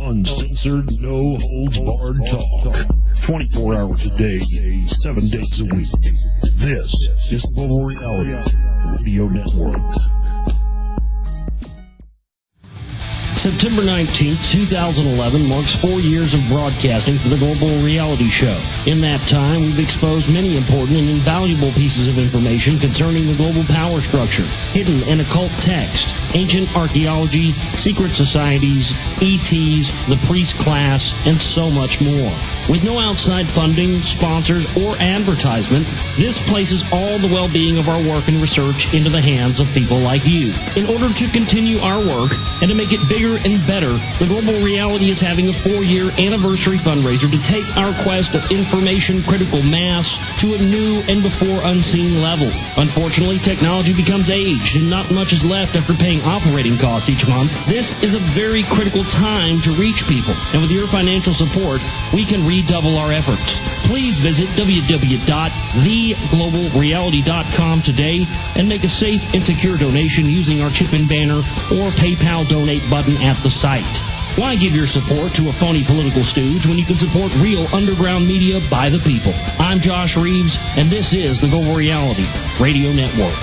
Uncensored, no holds barred talk. 24 hours a day, 7 days a week. This is Global Reality Radio Network. September 19th, 2011 marks 4 years of broadcasting for the Global Reality Show. In that time, we've exposed many important and invaluable pieces of information concerning the global power structure, hidden and occult text, ancient archaeology, secret societies, ETs, the priest class, and so much more. With no outside funding, sponsors, or advertisement, this places all the well-being of our work and research into the hands of people like you. In order to continue our work and to make it bigger and better, the Global Reality is having a 4-year anniversary fundraiser to take our quest of information critical mass to a new and before unseen level. Unfortunately, technology becomes aged and not much is left after paying operating costs each month. This is a very critical time to reach people, and with your financial support, we can redouble our efforts. Please visit www.theglobalreality.com today and make a safe and secure donation using our chip and banner or PayPal donate button at the site. Why give your support to a phony political stooge when you can support real underground media by the people? I'm Josh Reeves, and this is the Global Reality Radio Network.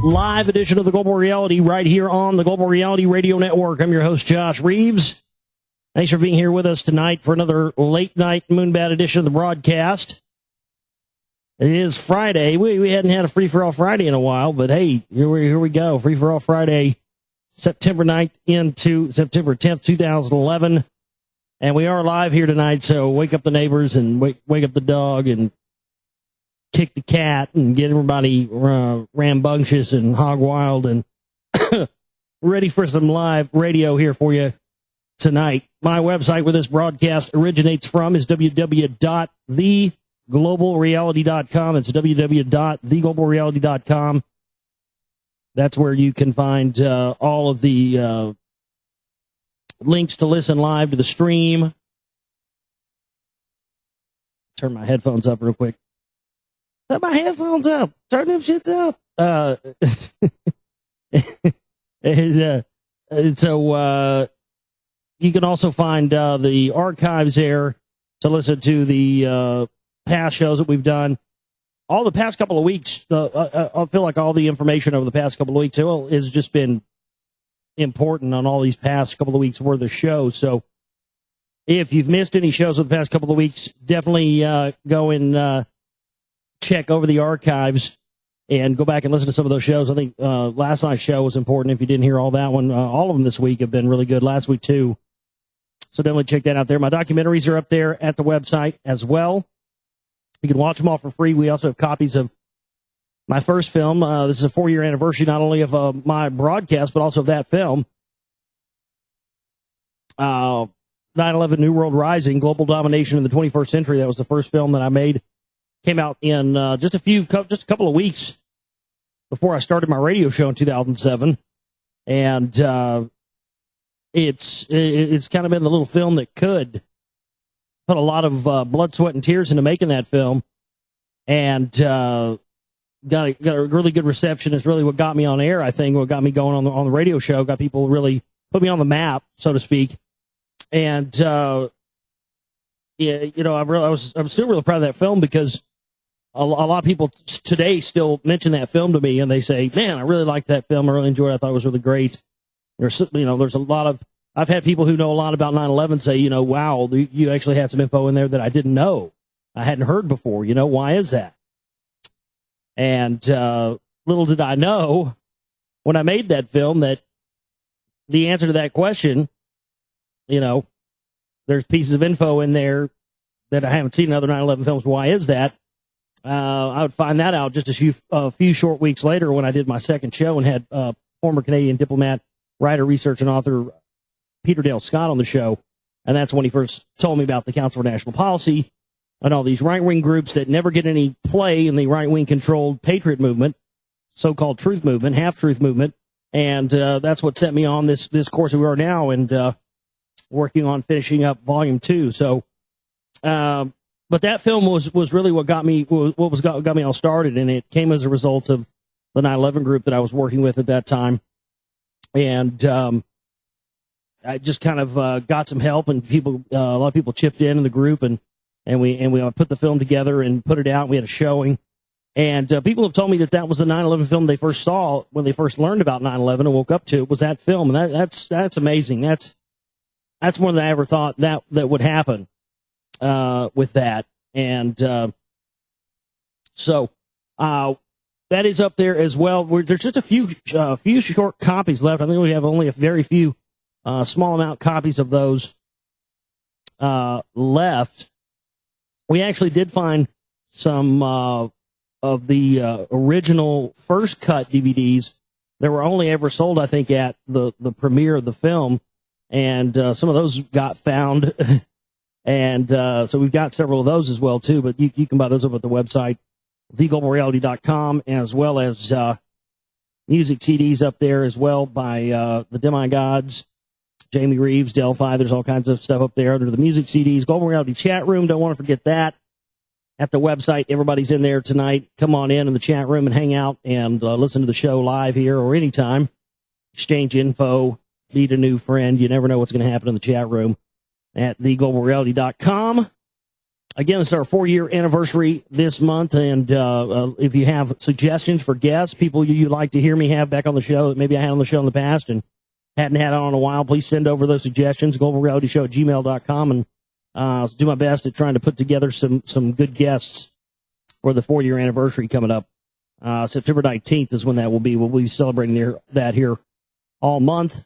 Live edition of the Global Reality right here on the Global Reality Radio Network. I'm your host, Josh Reeves. Thanks for being here with us tonight for another late night Moonbat edition of the broadcast. It is Friday. We hadn't had a Free-for-All Friday in a while, but hey, here we go. Free-for-All Friday, September 9th into September 10th, 2011. And we are live here tonight, so wake up the neighbors and wake up the dog and kick the cat and get everybody rambunctious and hog wild and ready for some live radio here for you tonight. My website where this broadcast originates from is www.theglobalreality.com. It's www.theglobalreality.com. That's where you can find all of the links to listen live to the stream. Turn my headphones up real quick. Turn my headphones up. Turn them shits up. So you can also find the archives there to listen to the past shows that we've done. All the past couple of weeks, I feel like all the information over the past couple of weeks has just been important on all these past couple of weeks worth of shows. So if you've missed any shows over the past couple of weeks, definitely go and check over the archives and go back and listen to some of those shows. I think last night's show was important if you didn't hear all that one. All of them this week have been really good. Last week, too. So definitely check that out there. My documentaries are up there at the website as well. You can watch them all for free. We also have copies of my first film. This is a 4-year anniversary, not only of my broadcast, but also of that film. 9/11 New World Rising, Global Domination in the 21st Century. That was the first film that I made. Came out in just a couple of weeks before I started my radio show in 2007. And it's kind of been the little film that could put a lot of blood, sweat, and tears into making that film. And got a really good reception. It's really what got me on air, I think, what got me going on the radio show, got people really put me on the map, so to speak. And I'm still really proud of that film because a lot of people today still mention that film to me, and they say, "Man, I really liked that film. I really enjoyed it. I thought it was really great." There's a lot of I've had people who know a lot about 9/11 say, wow, you actually had some info in there that I didn't know, I hadn't heard before. Why is that? And little did I know when I made that film that the answer to that question, there's pieces of info in there that I haven't seen in other 9/11 films. Why is that? I would find that out just a few short weeks later when I did my second show and had former Canadian diplomat, writer, researcher, and author Peter Dale Scott on the show. And that's when he first told me about the Council for National Policy and all these right-wing groups that never get any play in the right-wing controlled patriot movement, so-called truth movement, half-truth movement. And that's what set me on this course we are now, and working on finishing up Volume 2. So, but that film was really what got me got me all started, and it came as a result of the 9/11 group that I was working with at that time. And I just kind of got some help, and a lot of people chipped in the group, and we put the film together and put it out. We had a showing, and people have told me that was the 9/11 film they first saw when they first learned about 9/11 and woke up to it, was that film, and that's amazing. That's more than I ever thought that would happen with that, and so that is up there as well. There's just a few short copies left. I think we have only a very few. Small amount copies of those left. We actually did find some of the original first cut DVDs that were only ever sold, I think, at the premiere of the film, and some of those got found, and so we've got several of those as well too. But you can buy those over at the website, theglobalreality.com, as well as music CDs up there as well by the Demigods. Jamie Reeves, Delphi, there's all kinds of stuff up there under the music CDs. Global Reality Chat Room, don't want to forget that. At the website, everybody's in there tonight. Come on in the chat room and hang out and listen to the show live here or anytime. Exchange info, meet a new friend. You never know what's going to happen in the chat room at theglobalreality.com. Again, it's our 4-year anniversary this month, and if you have suggestions for guests, people you'd like to hear me have back on the show that maybe I had on the show in the past and hadn't had on in a while, please send over those suggestions, globalrealityshow@gmail.com, and I'll do my best at trying to put together some good guests for the 4-year anniversary coming up. September 19th is when that will be. We'll be celebrating that here all month.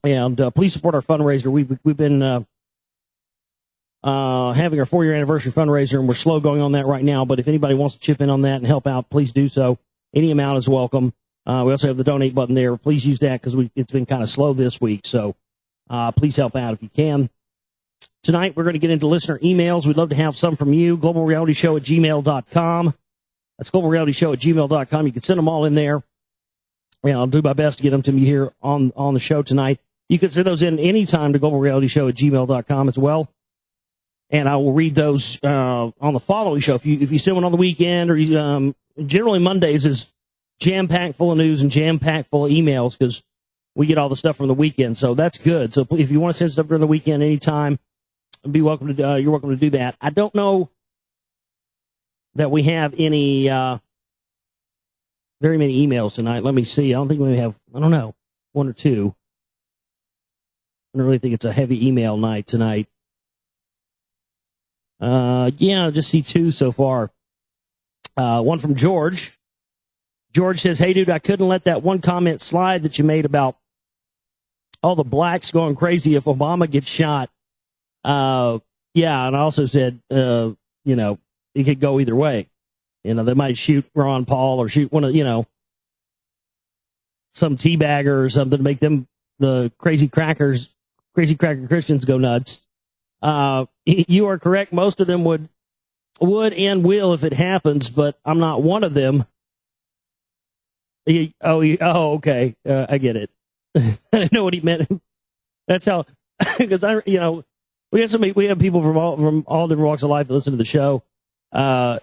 And please support our fundraiser. We've been having our 4-year anniversary fundraiser, and we're slow going on that right now. But if anybody wants to chip in on that and help out, please do so. Any amount is welcome. We also have the donate button there. Please use that because it's been kind of slow this week. So please help out if you can. Tonight, we're going to get into listener emails. We'd love to have some from you. globalrealityshow@gmail.com. That's globalrealityshow@gmail.com. You can send them all in there. And I'll do my best to get them to me here on the show tonight. You can send those in anytime to globalrealityshow@gmail.com as well. And I will read those on the following show. If you send one on the weekend, or generally Mondays is jam-packed full of news and jam-packed full of emails because we get all the stuff from the weekend. So that's good. So if you want to send stuff during the weekend anytime, you're welcome to do that. I don't know that we have any very many emails tonight. Let me see. I don't think we have, one or two. I don't really think it's a heavy email night tonight. I just see 2 so far. One from George. George says, "Hey, dude, I couldn't let that one comment slide that you made about all the blacks going crazy if Obama gets shot." And I also said, it could go either way. They might shoot Ron Paul or shoot one of, some teabagger or something to make them, the crazy cracker Christians, go nuts. You are correct. Most of them would and will if it happens, but I'm not one of them. Okay. I get it. I didn't know what he meant. That's how, because we have people from all different walks of life that listen to the show. I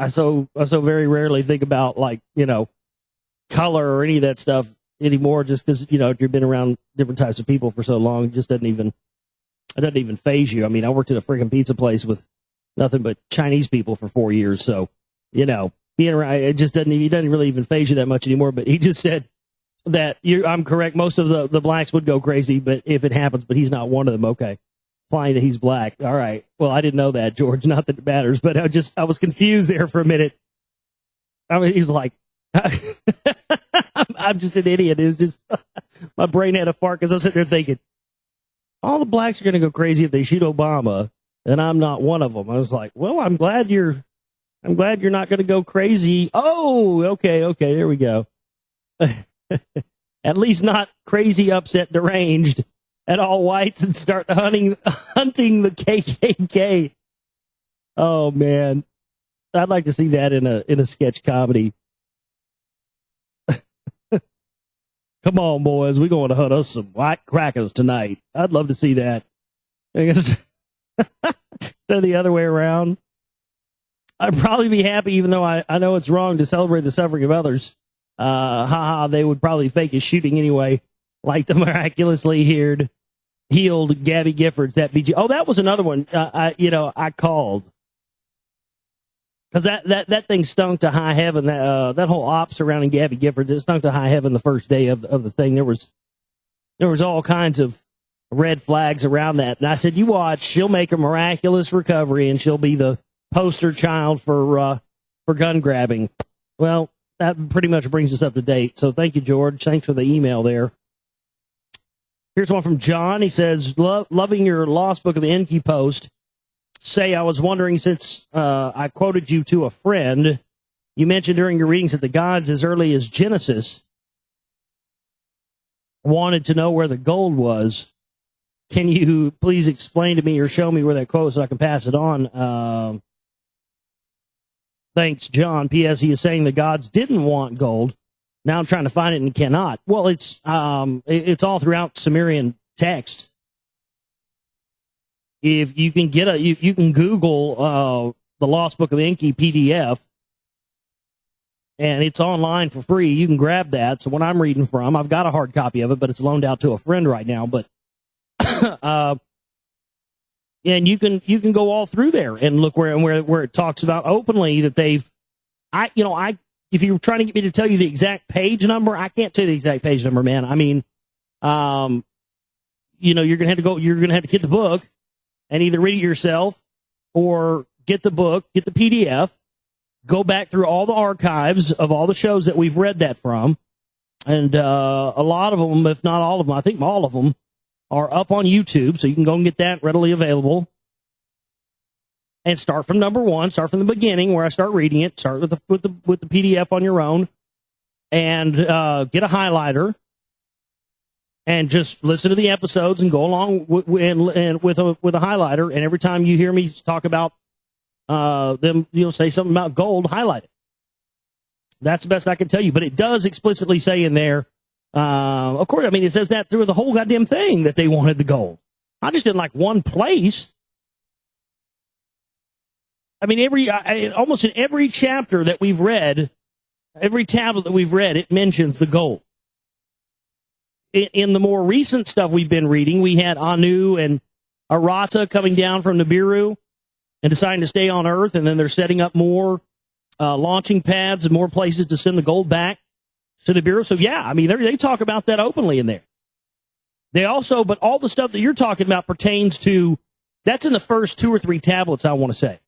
so very rarely think about color or any of that stuff anymore, just because, if you've been around different types of people for so long, it just doesn't even faze you. I mean, I worked at a freaking pizza place with nothing but Chinese people for 4 years. So, being around, it just doesn't really even phase you that much anymore. But he just said that I'm correct. Most of the blacks would go crazy, but if it happens, but he's not one of them. Okay. Fine that he's black. All right. Well, I didn't know that, George. Not that it matters, but I was confused there for a minute. I mean, he's like, I'm just an idiot. It's just, my brain had a fart because I was sitting there thinking, all the blacks are going to go crazy if they shoot Obama, and I'm not one of them. I was like, well, I'm glad you're not going to go crazy. Oh, okay, there we go. At least not crazy, upset, deranged at all whites and start hunting the KKK. Oh man, I'd like to see that in a sketch comedy. Come on, boys, we're going to hunt us some white crackers tonight. I'd love to see that. I guess instead of the other way around. I'd probably be happy, even though I know it's wrong to celebrate the suffering of others. They would probably fake his shooting anyway, like the miraculously healed Gabby Giffords, that BG. Oh, that was another one. I called because that thing stunk to high heaven. That whole op surrounding Gabby Giffords, it stunk to high heaven the first day of the thing. There was all kinds of red flags around that, and I said, "You watch, she'll make a miraculous recovery, and she'll be the poster child for gun grabbing." Well, that pretty much brings us up to date. So thank you, George. Thanks for the email there. Here's one from John. He says, loving your Lost Book of Enki post. I was wondering, since I quoted you to a friend, you mentioned during your readings that the gods as early as Genesis wanted to know where the gold was. Can you please explain to me or show me where that quote is so I can pass it on? Thanks, John. P.S. He is saying the gods didn't want gold. Now I'm trying to find it and cannot. Well, it's all throughout Sumerian text. If you can you can Google the Lost Book of Enki PDF, and it's online for free. You can grab that. So what I'm reading from, I've got a hard copy of it, but it's loaned out to a friend right now. But and you can go all through there and look where it talks about openly that they've. If you're trying to get me to tell you the exact page number, I can't tell you the exact page number, man. I mean, you're gonna have to get the book and either read it yourself or get the book, get the PDF, go back through all the archives of all the shows that we've read that from, and a lot of them, if not all of them, I think all of them are up on YouTube, so you can go and get that readily available. And start from number one, start from the beginning where I start reading it, start with the PDF on your own, and get a highlighter, and just listen to the episodes and go along with a highlighter. And every time you hear me talk about them, say something about gold, highlight it. That's the best I can tell you. But it does explicitly say in there, of course, I mean, it says that through the whole goddamn thing that they wanted the gold. I just didn't like one place. I mean, almost in every chapter that we've read, every tablet that we've read, it mentions the gold. In the more recent stuff we've been reading, we had Anu and Arata coming down from Nibiru and deciding to stay on Earth, and then they're setting up more launching pads and more places to send the gold back to Nibiru. So, yeah, I mean, they talk about that openly in there. But all the stuff that you're talking about pertains to, that's in the first 2 or 3 tablets, I want to say,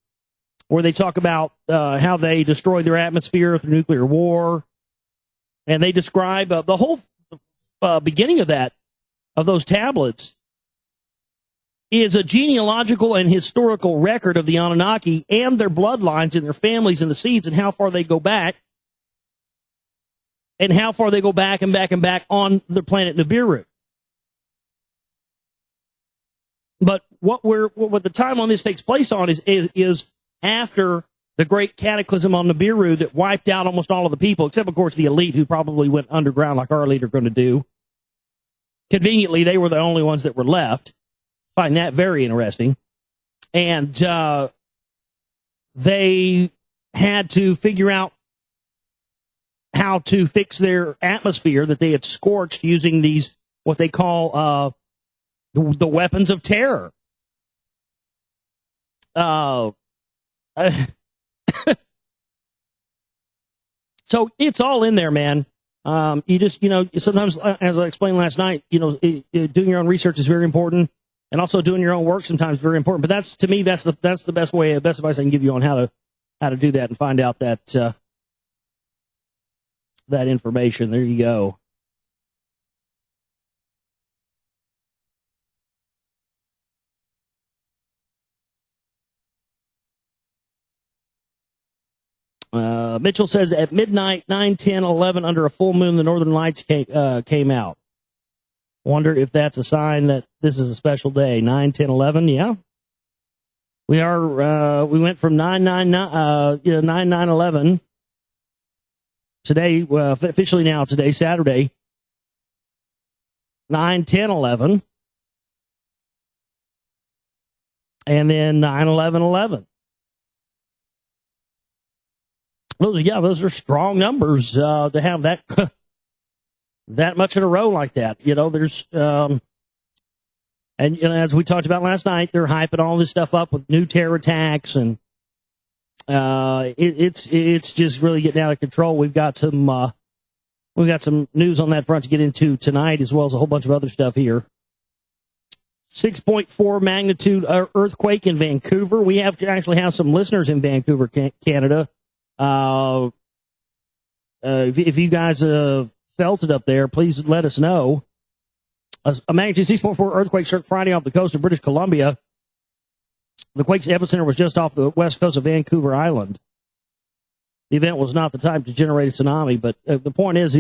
where they talk about how they destroyed their atmosphere through nuclear war. And they describe the whole beginning of those tablets is a genealogical and historical record of the Anunnaki and their bloodlines and their families and the seeds and how far they go back. And how far they go back and back and back on the planet Nibiru. But what the time on this takes place on is after the great cataclysm on Nibiru that wiped out almost all of the people, except, of course, the elite who probably went underground like our elite are going to do. Conveniently, they were the only ones that were left. Find that very interesting. And they had to figure out how to fix their atmosphere that they had scorched using these, what they call the weapons of terror. So it's all in there, man. You just, sometimes, as I explained last night, doing your own research is very important, and also doing your own work sometimes is very important. But that's, to me, that's the best way, best advice I can give you on how to do that and find out that that information. There you go. Mitchell says at midnight, 9, 10, 11, under a full moon, the Northern Lights came out. Wonder if that's a sign that this is a special day. 9, 10, 11, yeah. We went from 9/9/11 today, officially now today, Saturday, 9, 10, 11, and then 9, 11, 11. Those are strong numbers to have that that much in a row like that. There's and as we talked about last night, they're hyping all this stuff up with new terror attacks, and it's just really getting out of control. We've got some news on that front to get into tonight, as well as a whole bunch of other stuff here. 6.4 magnitude earthquake in Vancouver. We actually have some listeners in Vancouver, Canada. If you guys felt it up there, please let us know. A magnitude 6.4 earthquake struck Friday off the coast of British Columbia. The quake's epicenter was just off the west coast of Vancouver Island. The event was not the time to generate a tsunami, but the point is,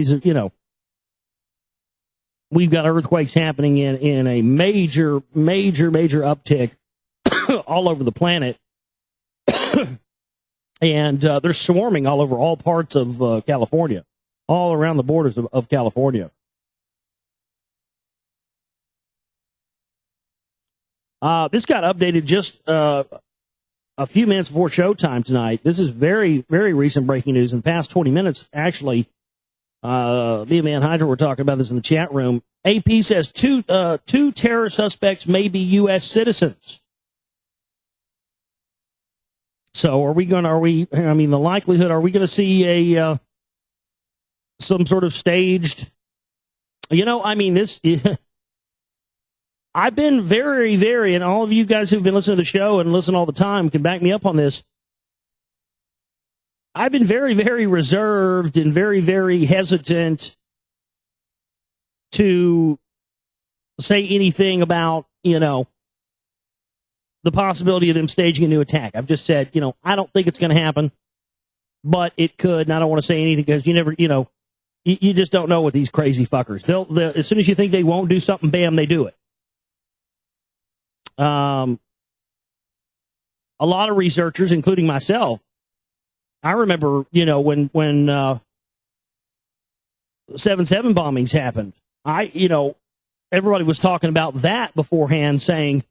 we've got earthquakes happening in a major uptick all over the planet. And they're swarming all over all parts of California, all around the borders of California. This got updated just a few minutes before showtime tonight. This is very, very recent breaking news. In the past 20 minutes, actually, me and Man Hydra were talking about this in the chat room. AP says two terror suspects may be U.S. citizens. So the likelihood, are we going to see some sort of staged, this, I've been very, very, and all of you guys who've been listening to the show and listen all the time can back me up on this. I've been very, very reserved and very, very hesitant to say anything about, the possibility of them staging a new attack. I've just said, I don't think it's going to happen, but it could, and I don't want to say anything because you never, you just don't know with these crazy fuckers. They'll, as soon as you think they won't do something, bam, they do it. A lot of researchers, including myself, I remember, when 7/7 bombings happened, everybody was talking about that beforehand, saying,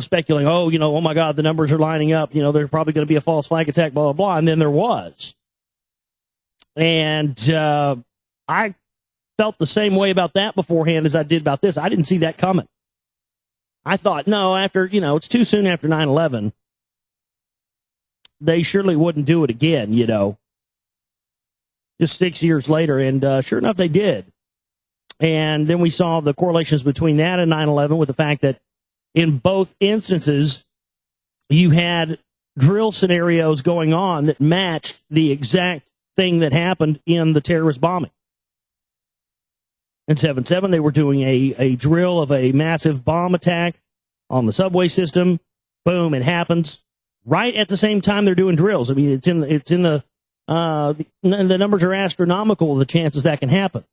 speculating, oh my God, the numbers are lining up. There's probably going to be a false flag attack, blah, blah, blah. And then there was. And I felt the same way about that beforehand as I did about this. I didn't see that coming. I thought, no, after, it's too soon after 9/11. They surely wouldn't do it again, just 6 years later. And sure enough, they did. And then we saw the correlations between that and 9/11 with the fact that in both instances, you had drill scenarios going on that matched the exact thing that happened in the terrorist bombing. In 7/7, they were doing a drill of a massive bomb attack on the subway system. Boom, it happens. Right at the same time they're doing drills. I mean, it's in the numbers are astronomical, the chances that can happen.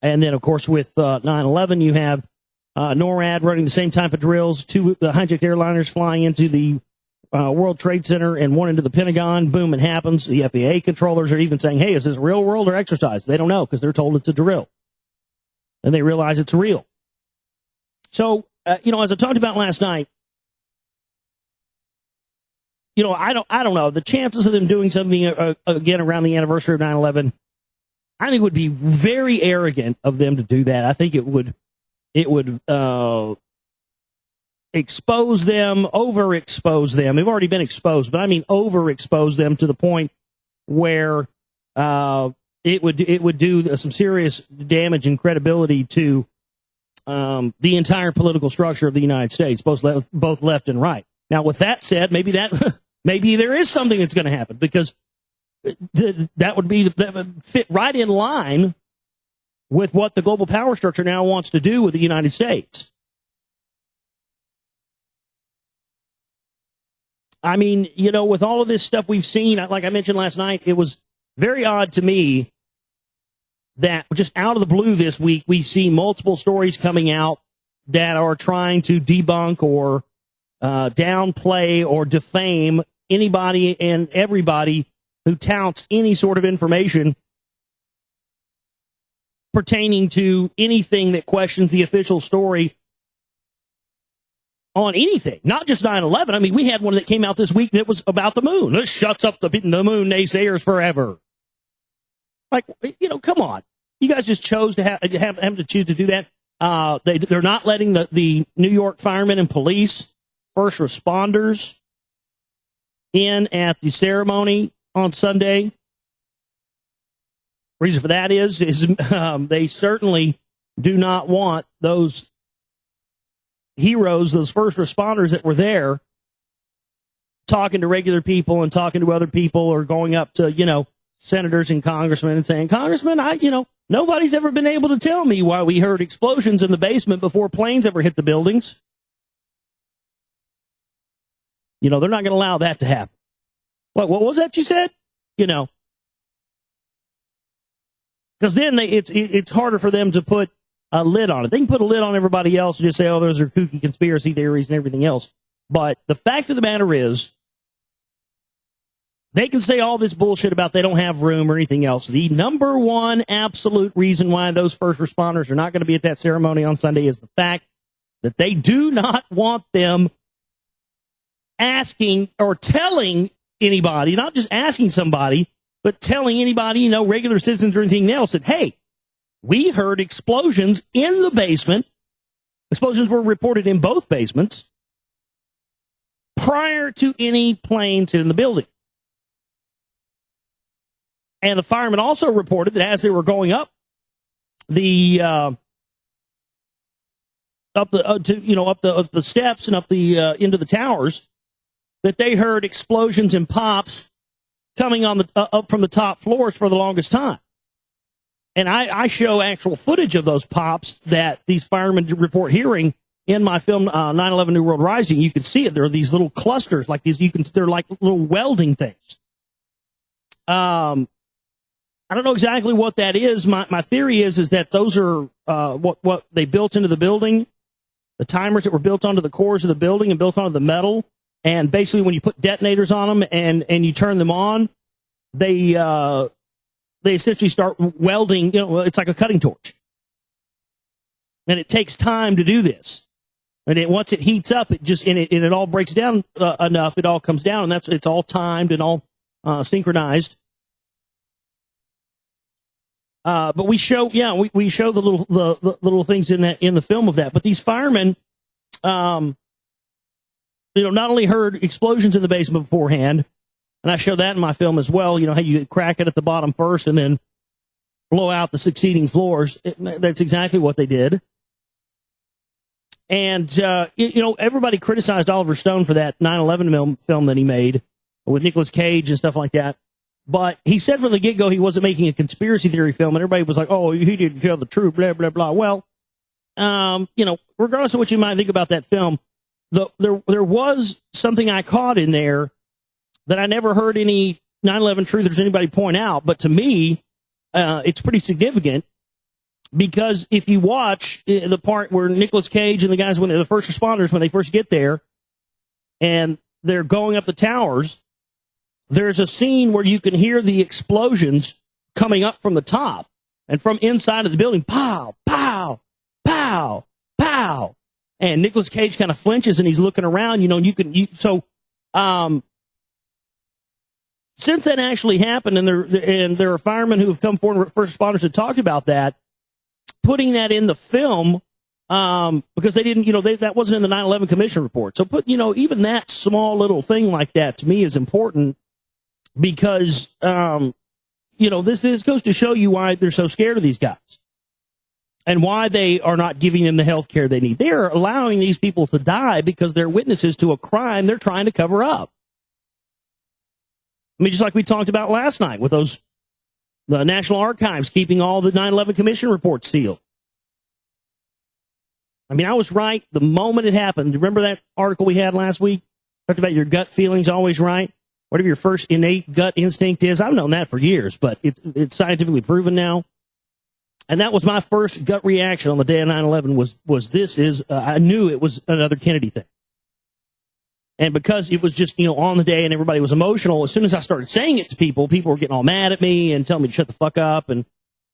And then, of course, with 9/11, you have NORAD running the same type of drills, two hijacked airliners flying into the World Trade Center and one into the Pentagon. Boom, it happens. The FAA controllers are even saying, hey, is this real world or exercise? They don't know because they're told it's a drill. And they realize it's real. So, as I talked about last night, I don't know. The chances of them doing something again around the anniversary of 9/11, I think it would be very arrogant of them to do that. I think it would expose them, overexpose them. They've already been exposed, but I mean overexpose them to the point where it would do some serious damage and credibility to the entire political structure of the United States, both left and right. Now, with that said, maybe there is something that's going to happen, because that would fit right in line with what the global power structure now wants to do with the United States. I mean, with all of this stuff we've seen, like I mentioned last night, it was very odd to me that just out of the blue this week, we see multiple stories coming out that are trying to debunk or downplay or defame anybody and everybody who touts any sort of information pertaining to anything that questions the official story on anything, not just 9/11. I mean, we had one that came out this week that was about the moon. This shuts up the moon naysayers forever. Like, come on. You guys just chose to have to choose to do that. They're not letting the New York firemen and police, first responders, in at the ceremony on Sunday. Reason for that is they certainly do not want those heroes, those first responders that were there, talking to regular people and talking to other people, or going up to, senators and congressmen and saying, Congressman, nobody's ever been able to tell me why we heard explosions in the basement before planes ever hit the buildings. They're not going to allow that to happen. What was that you said? Because then it's harder for them to put a lid on it. They can put a lid on everybody else and just say, oh, those are kooky conspiracy theories and everything else. But the fact of the matter is, they can say all this bullshit about they don't have room or anything else. The number one absolute reason why those first responders are not going to be at that ceremony on Sunday is the fact that they do not want them asking or telling anybody, not just asking somebody, but telling anybody, regular citizens or anything else, that, hey, we heard explosions in the basement. Explosions were reported in both basements prior to any planes in the building. And the firemen also reported that as they were going up the steps and up the into the towers, that they heard explosions and pops coming on up from the top floors for the longest time. And I show actual footage of those pops that these firemen report hearing in my film 9/11 New World Rising. You can see it. There are these little clusters like these. They're like little welding things. I don't know exactly what that is. My theory is that those are what they built into the building, the timers that were built onto the cores of the building and built onto the metal. And basically, when you put detonators on them and you turn them on, they essentially start welding. It's like a cutting torch, and it takes time to do this. And once it heats up, it all breaks down enough. It all comes down, and it's all timed and all synchronized. But we show the little things in the film of that. But these firemen, not only heard explosions in the basement beforehand, and I show that in my film as well. How you crack it at the bottom first and then blow out the succeeding floors. That's exactly what they did. And everybody criticized Oliver Stone for that 9/11 film that he made with Nicolas Cage and stuff like that. But he said from the get-go he wasn't making a conspiracy theory film, and everybody was like, oh, he didn't tell the truth, blah, blah, blah. Well, regardless of what you might think about that film, there was something I caught in there that I never heard any 9/11 truthers anybody point out, but to me, it's pretty significant, because if you watch the part where Nicolas Cage and the guys, the first responders, when they first get there, and they're going up the towers, there's a scene where you can hear the explosions coming up from the top and from inside of the building. Pow, pow, pow, pow. And Nicolas Cage kind of flinches and he's looking around, since that actually happened, and there are firemen who have come forward, first responders, that talked about that, putting that in the film because they didn't, that wasn't in the 9/11 Commission report. So even that small little thing like that to me is important because, this goes to show you why they're so scared of these guys and why they are not giving them the health care they need. They're allowing these people to die because they're witnesses to a crime they're trying to cover up. I mean, just like we talked about last night with the National Archives keeping all the 9/11 Commission reports sealed. I mean, I was right the moment it happened. Remember that article we had last week? Talked about your gut feelings always right. Whatever your first innate gut instinct is. I've known that for years, but it's scientifically proven now. And that was my first gut reaction on the day of 9/11 was I knew it was another Kennedy thing. And because it was just, on the day and everybody was emotional, as soon as I started saying it to people were getting all mad at me and telling me to shut the fuck up and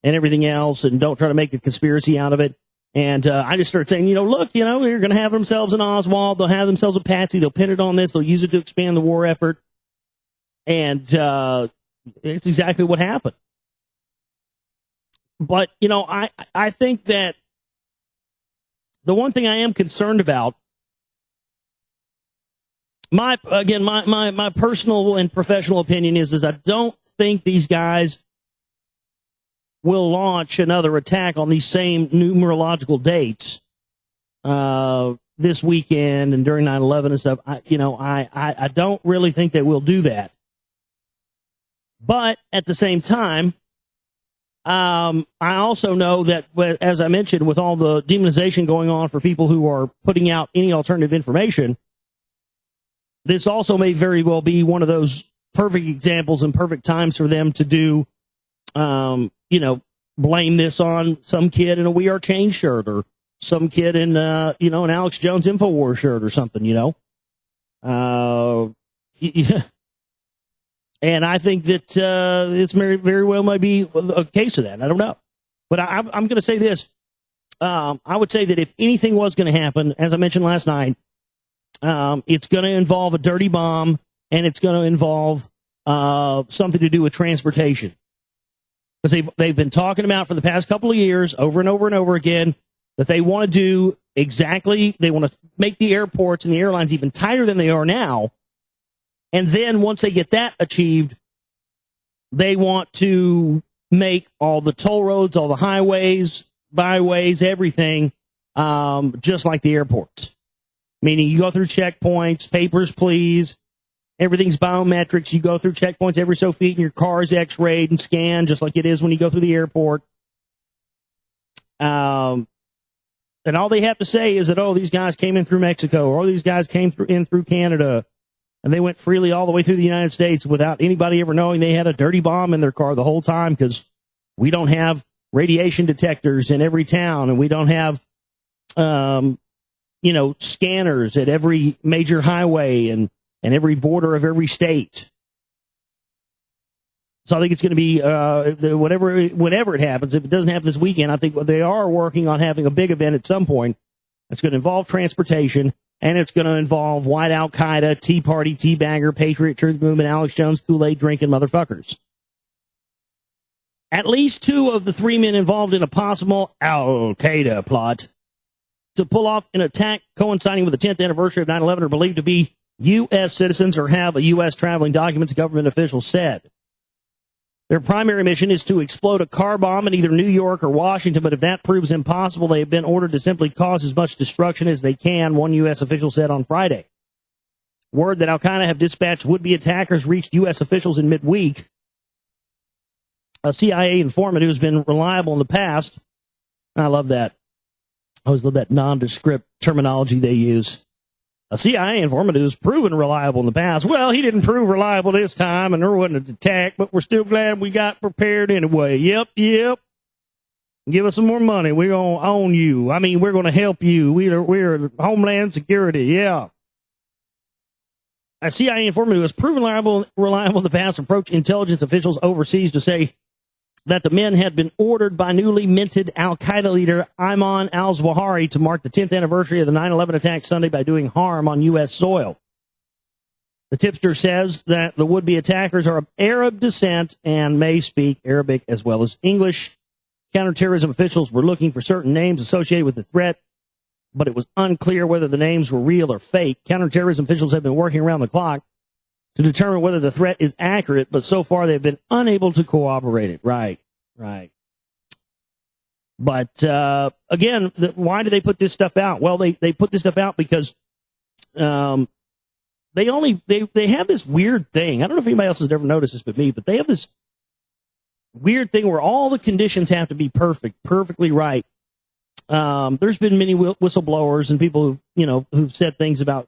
everything else and don't try to make a conspiracy out of it. And I just started saying, look, they're going to have themselves an Oswald. They'll have themselves a Patsy. They'll pin it on this. They'll use it to expand the war effort. And it's exactly what happened. But, I think that the one thing I am concerned about, my personal and professional opinion is I don't think these guys will launch another attack on these same numerological dates this weekend and during 9/11 and stuff. I don't really think they will do that. But at the same time, I also know that, as I mentioned, with all the demonization going on for people who are putting out any alternative information, this also may very well be one of those perfect examples and perfect times for them to do, blame this on some kid in a We Are Change shirt or some kid in, an Alex Jones InfoWars shirt or something, And I think that it's very, very well might be a case of that. I don't know. But I'm going to say this. I would say that if anything was going to happen, as I mentioned last night, it's going to involve a dirty bomb, and it's going to involve something to do with transportation. Because they've been talking about for the past couple of years, over and over and over again, that they want to do they want to make the airports and the airlines even tighter than they are now. And then once they get that achieved, they want to make all the toll roads, all the highways, byways, everything, just like the airports. Meaning you go through checkpoints, papers, please. Everything's biometrics. You go through checkpoints every so feet, and your car is x-rayed and scanned, just like it is when you go through the airport. And all they have to say is that, these guys came in through Mexico, or these guys came in through Canada, and they went freely all the way through the United States without anybody ever knowing they had a dirty bomb in their car the whole time, because we don't have radiation detectors in every town, and we don't have, scanners at every major highway and every border of every state. So I think it's going to be, whenever it happens, if it doesn't happen this weekend, I think they are working on having a big event at some point. It's going to involve transportation, and it's going to involve white Al-Qaeda, Tea Party, Teabagger, Patriot Truth Movement, Alex Jones, Kool-Aid drinking motherfuckers. At least 2 of the 3 men involved in a possible Al-Qaeda plot to pull off an attack coinciding with the 10th anniversary of 9/11 are believed to be U.S. citizens or have a U.S. traveling documents, government officials said. Their primary mission is to explode a car bomb in either New York or Washington, but if that proves impossible, they have been ordered to simply cause as much destruction as they can, one U.S. official said on Friday. Word that Al-Qaeda have dispatched would-be attackers reached U.S. officials in midweek. A CIA informant who has been reliable in the past. I love that. I always love that nondescript terminology they use. A CIA informant who's proven reliable in the past. Well, he didn't prove reliable this time, and there wasn't an attack, but we're still glad we got prepared anyway. Yep. Give us some more money. We're going to own you. I mean, we're going to help you. We're Homeland Security. Yeah. A CIA informant who has proven reliable in the past approached intelligence officials overseas to say that the men had been ordered by newly minted Al-Qaeda leader Ayman al-Zawahiri to mark the 10th anniversary of the 9/11 attack Sunday by doing harm on U.S. soil. The tipster says that the would-be attackers are of Arab descent and may speak Arabic as well as English. Counterterrorism officials were looking for certain names associated with the threat, but it was unclear whether the names were real or fake. Counterterrorism officials have been working around the clock to determine whether the threat is accurate, but so far they've been unable to corroborate it. Right. But again, why do they put this stuff out? Well, they put this stuff out because they have this weird thing. I don't know if anybody else has ever noticed this but me, but they have this weird thing where all the conditions have to be perfectly right. There's been many whistleblowers and people who've said things about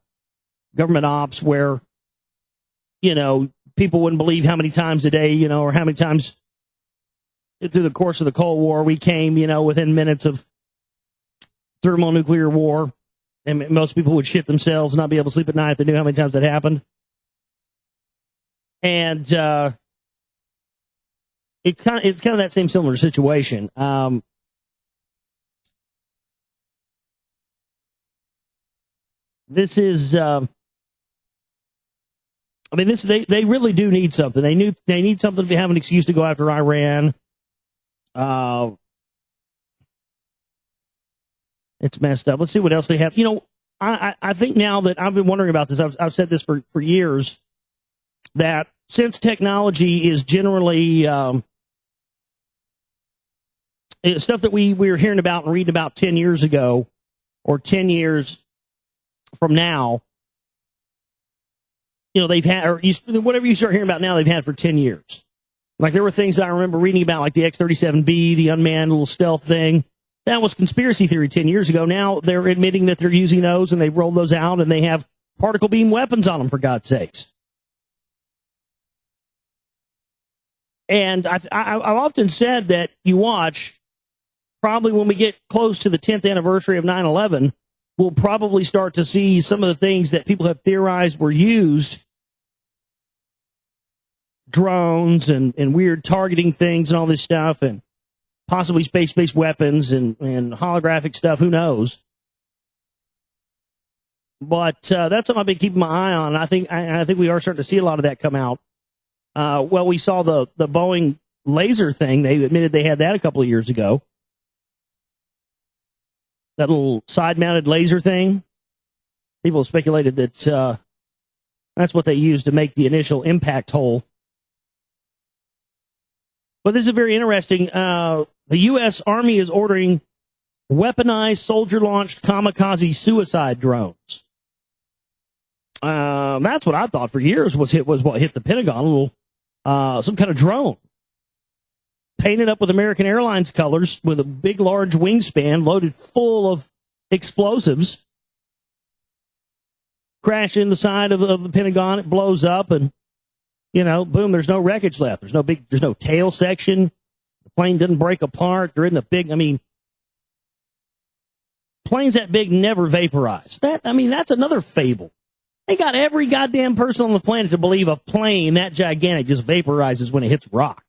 government ops where people wouldn't believe how many times a day, or how many times through the course of the Cold War we came, within minutes of thermonuclear war, and most people would shit themselves, not be able to sleep at night if they knew how many times that happened. And it's kind of that same similar situation. This is, they really do need something. They need something to have an excuse to go after Iran. It's messed up. Let's see what else they have. I think now that I've been wondering about this, I've said this for years, that since technology is generally stuff that we were hearing about and reading about 10 years ago or 10 years from now, they've had, or whatever you start hearing about now, they've had for 10 years. Like there were things I remember reading about, like the X-37B, the unmanned little stealth thing. That was conspiracy theory 10 years ago. Now they're admitting that they're using those, and they've rolled those out, and they have particle beam weapons on them, for God's sakes. And I've often said that you watch, probably when we get close to the 10th anniversary of 9/11, we'll probably start to see some of the things that people have theorized were used, drones and weird targeting things and all this stuff, and possibly space-based weapons and holographic stuff. Who knows? But that's something I've been keeping my eye on. I think we are starting to see a lot of that come out. Well, we saw the Boeing laser thing. They admitted they had that a couple of years ago. That little side-mounted laser thing. People speculated that that's what they used to make the initial impact hole. But this is very interesting. The U.S. Army is ordering weaponized soldier-launched kamikaze suicide drones. That's what I thought for years was what hit the Pentagon. A little some kind of drone painted up with American Airlines colors with a big, large wingspan loaded full of explosives. Crashed in the side of the Pentagon. It blows up, and boom, there's no wreckage left. There's no tail section. The plane didn't break apart. There isn't a big, planes that big never vaporize. That's another fable. They got every goddamn person on the planet to believe a plane that gigantic just vaporizes when it hits rock.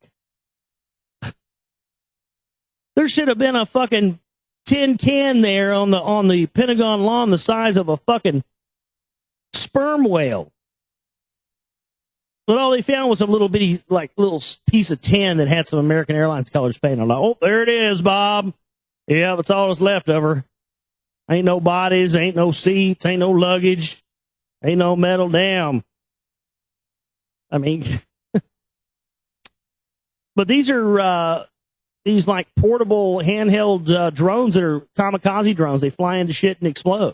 There should have been a fucking tin can there on the Pentagon lawn the size of a fucking sperm whale. But all they found was a little bitty, little piece of tin that had some American Airlines colors painted on it. Oh, there it is, Bob. Yeah, that's all that's left of her. Ain't no bodies, ain't no seats, ain't no luggage, ain't no metal. Damn. But these are these portable handheld drones that are kamikaze drones. They fly into shit and explode.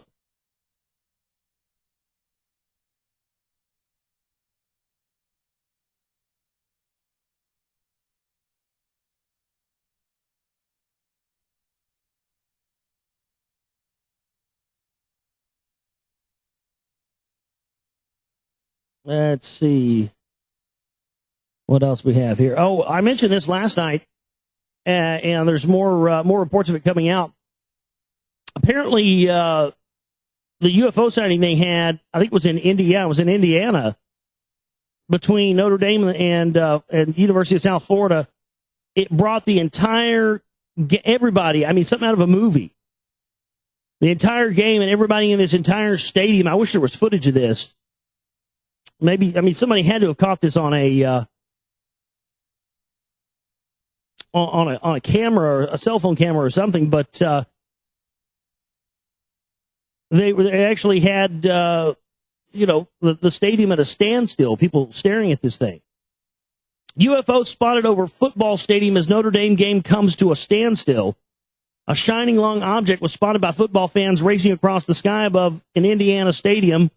Let's see what else we have here. Oh, I mentioned this last night, and there's more reports of it coming out. Apparently, the UFO sighting they had, I think it was in Indiana. It was in Indiana, between Notre Dame and University of South Florida. It brought the entire everybody. Something out of a movie. The entire game and everybody in this entire stadium. I wish there was footage of this. Maybe, somebody had to have caught this on a camera, or a cell phone camera or something, but They actually had, the stadium at a standstill, people staring at this thing. UFO spotted over football stadium as Notre Dame game comes to a standstill. A shining long object was spotted by football fans racing across the sky above an Indiana stadium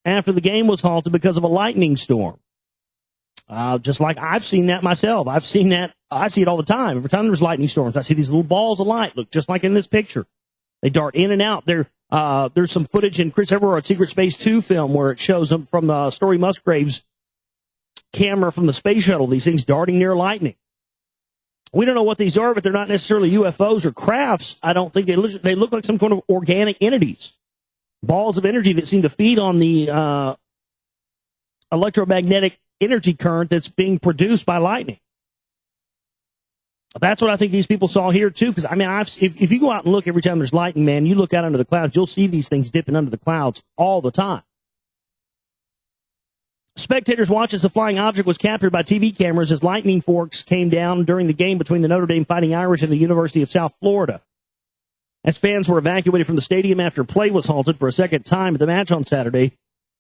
after the game was halted because of a lightning storm. Just like I've seen that myself. I've seen that. I see it all the time. Every time there's lightning storms, I see these little balls of light. Look, just like in this picture. They dart in and out. There's some footage in Chris Everard's Secret Space 2 film where it shows them from Story Musgrave's camera from the space shuttle, these things darting near lightning. We don't know what these are, but they're not necessarily UFOs or crafts. I don't think they look like some kind of organic entities. Balls of energy that seem to feed on the electromagnetic energy current that's being produced by lightning. That's what I think these people saw here, too, because, I mean, if you go out and look every time there's lightning, man, you look out under the clouds, you'll see these things dipping under the clouds all the time. Spectators watched as the flying object was captured by TV cameras as lightning forks came down during the game between the Notre Dame Fighting Irish and the University of South Florida. As fans were evacuated from the stadium after play was halted for a second time at the match on Saturday,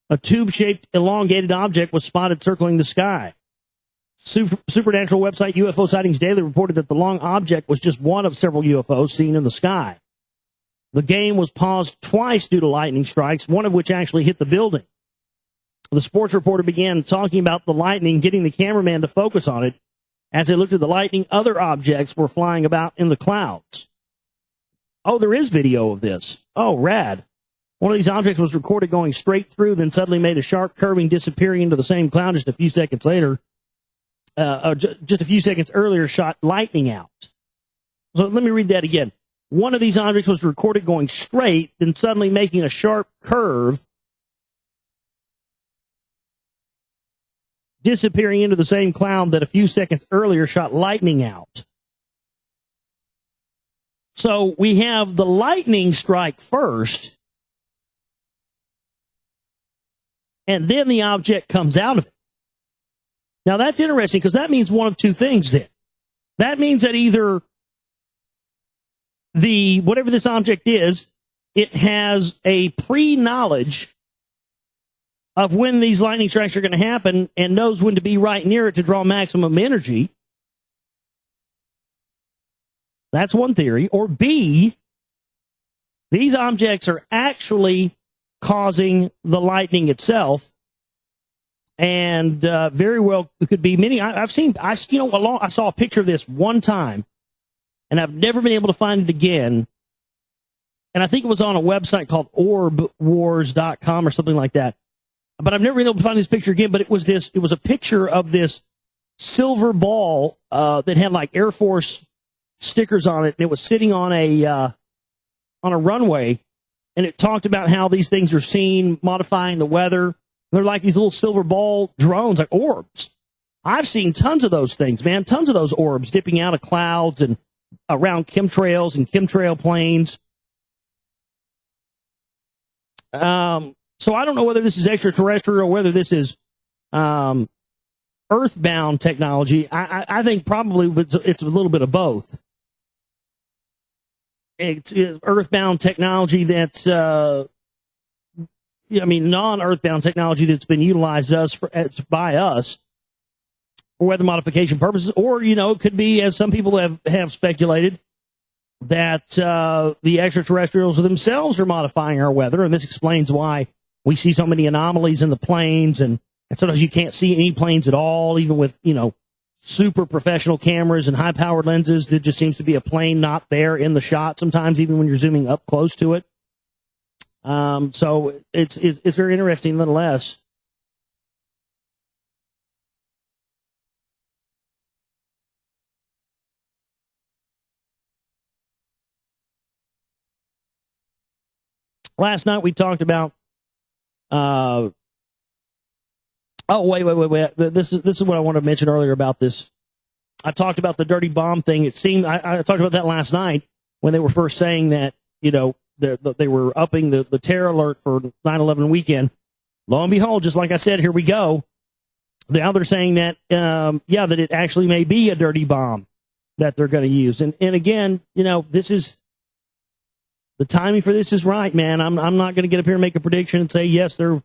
a tube-shaped, elongated object was spotted circling the sky. Supernatural website UFO Sightings Daily reported that the long object was just one of several UFOs seen in the sky. The game was paused twice due to lightning strikes, one of which actually hit the building. The sports reporter began talking about the lightning, getting the cameraman to focus on it. As they looked at the lightning, other objects were flying about in the clouds. Oh, there is video of this. Oh, rad. One of these objects was recorded going straight through, then suddenly made a sharp curving, disappearing into the same cloud just a few seconds later. Just a few seconds earlier, shot lightning out. So let me read that again. One of these objects was recorded going straight, then suddenly making a sharp curve, disappearing into the same cloud that a few seconds earlier shot lightning out. So we have the lightning strike first, and then the object comes out of it. Now that's interesting because that means one of two things then. That means that either whatever this object is, it has a pre-knowledge of when these lightning strikes are going to happen and knows when to be right near it to draw maximum energy. That's one theory. Or B, these objects are actually causing the lightning itself, and very well it could be many. I saw a picture of this one time, and I've never been able to find it again. And I think it was on a website called orbwars.com or something like that. But I've never been able to find this picture again. But it was a picture of this silver ball that had like Air Force stickers on it, and it was sitting on a runway, and it talked about how these things are seen modifying the weather. They're like these little silver ball drones, like orbs. I've seen tons of those things, man, tons of those orbs dipping out of clouds and around chemtrails and chemtrail planes. So I don't know whether this is extraterrestrial or whether this is earthbound technology. I think probably it's a little bit of both. It's earthbound technology that's, non-earthbound technology that's been utilized by us for weather modification purposes. Or, it could be, as some people have speculated, that the extraterrestrials themselves are modifying our weather. And this explains why we see so many anomalies in the planes, and sometimes you can't see any planes at all, even with, super professional cameras and high-powered lenses. There just seems to be a plane not there in the shot sometimes, even when you're zooming up close to it. So it's very interesting nonetheless. Last night we talked about wait. This is what I wanted to mention earlier about this. I talked about the dirty bomb thing. It seemed I talked about that last night when they were first saying that, they were upping the terror alert for 9/11 weekend. Lo and behold, just like I said, here we go. Now they're saying that, that it actually may be a dirty bomb that they're going to use. And again, this is The timing for this is right, man. I'm not going to get up here and make a prediction and say, yes, they're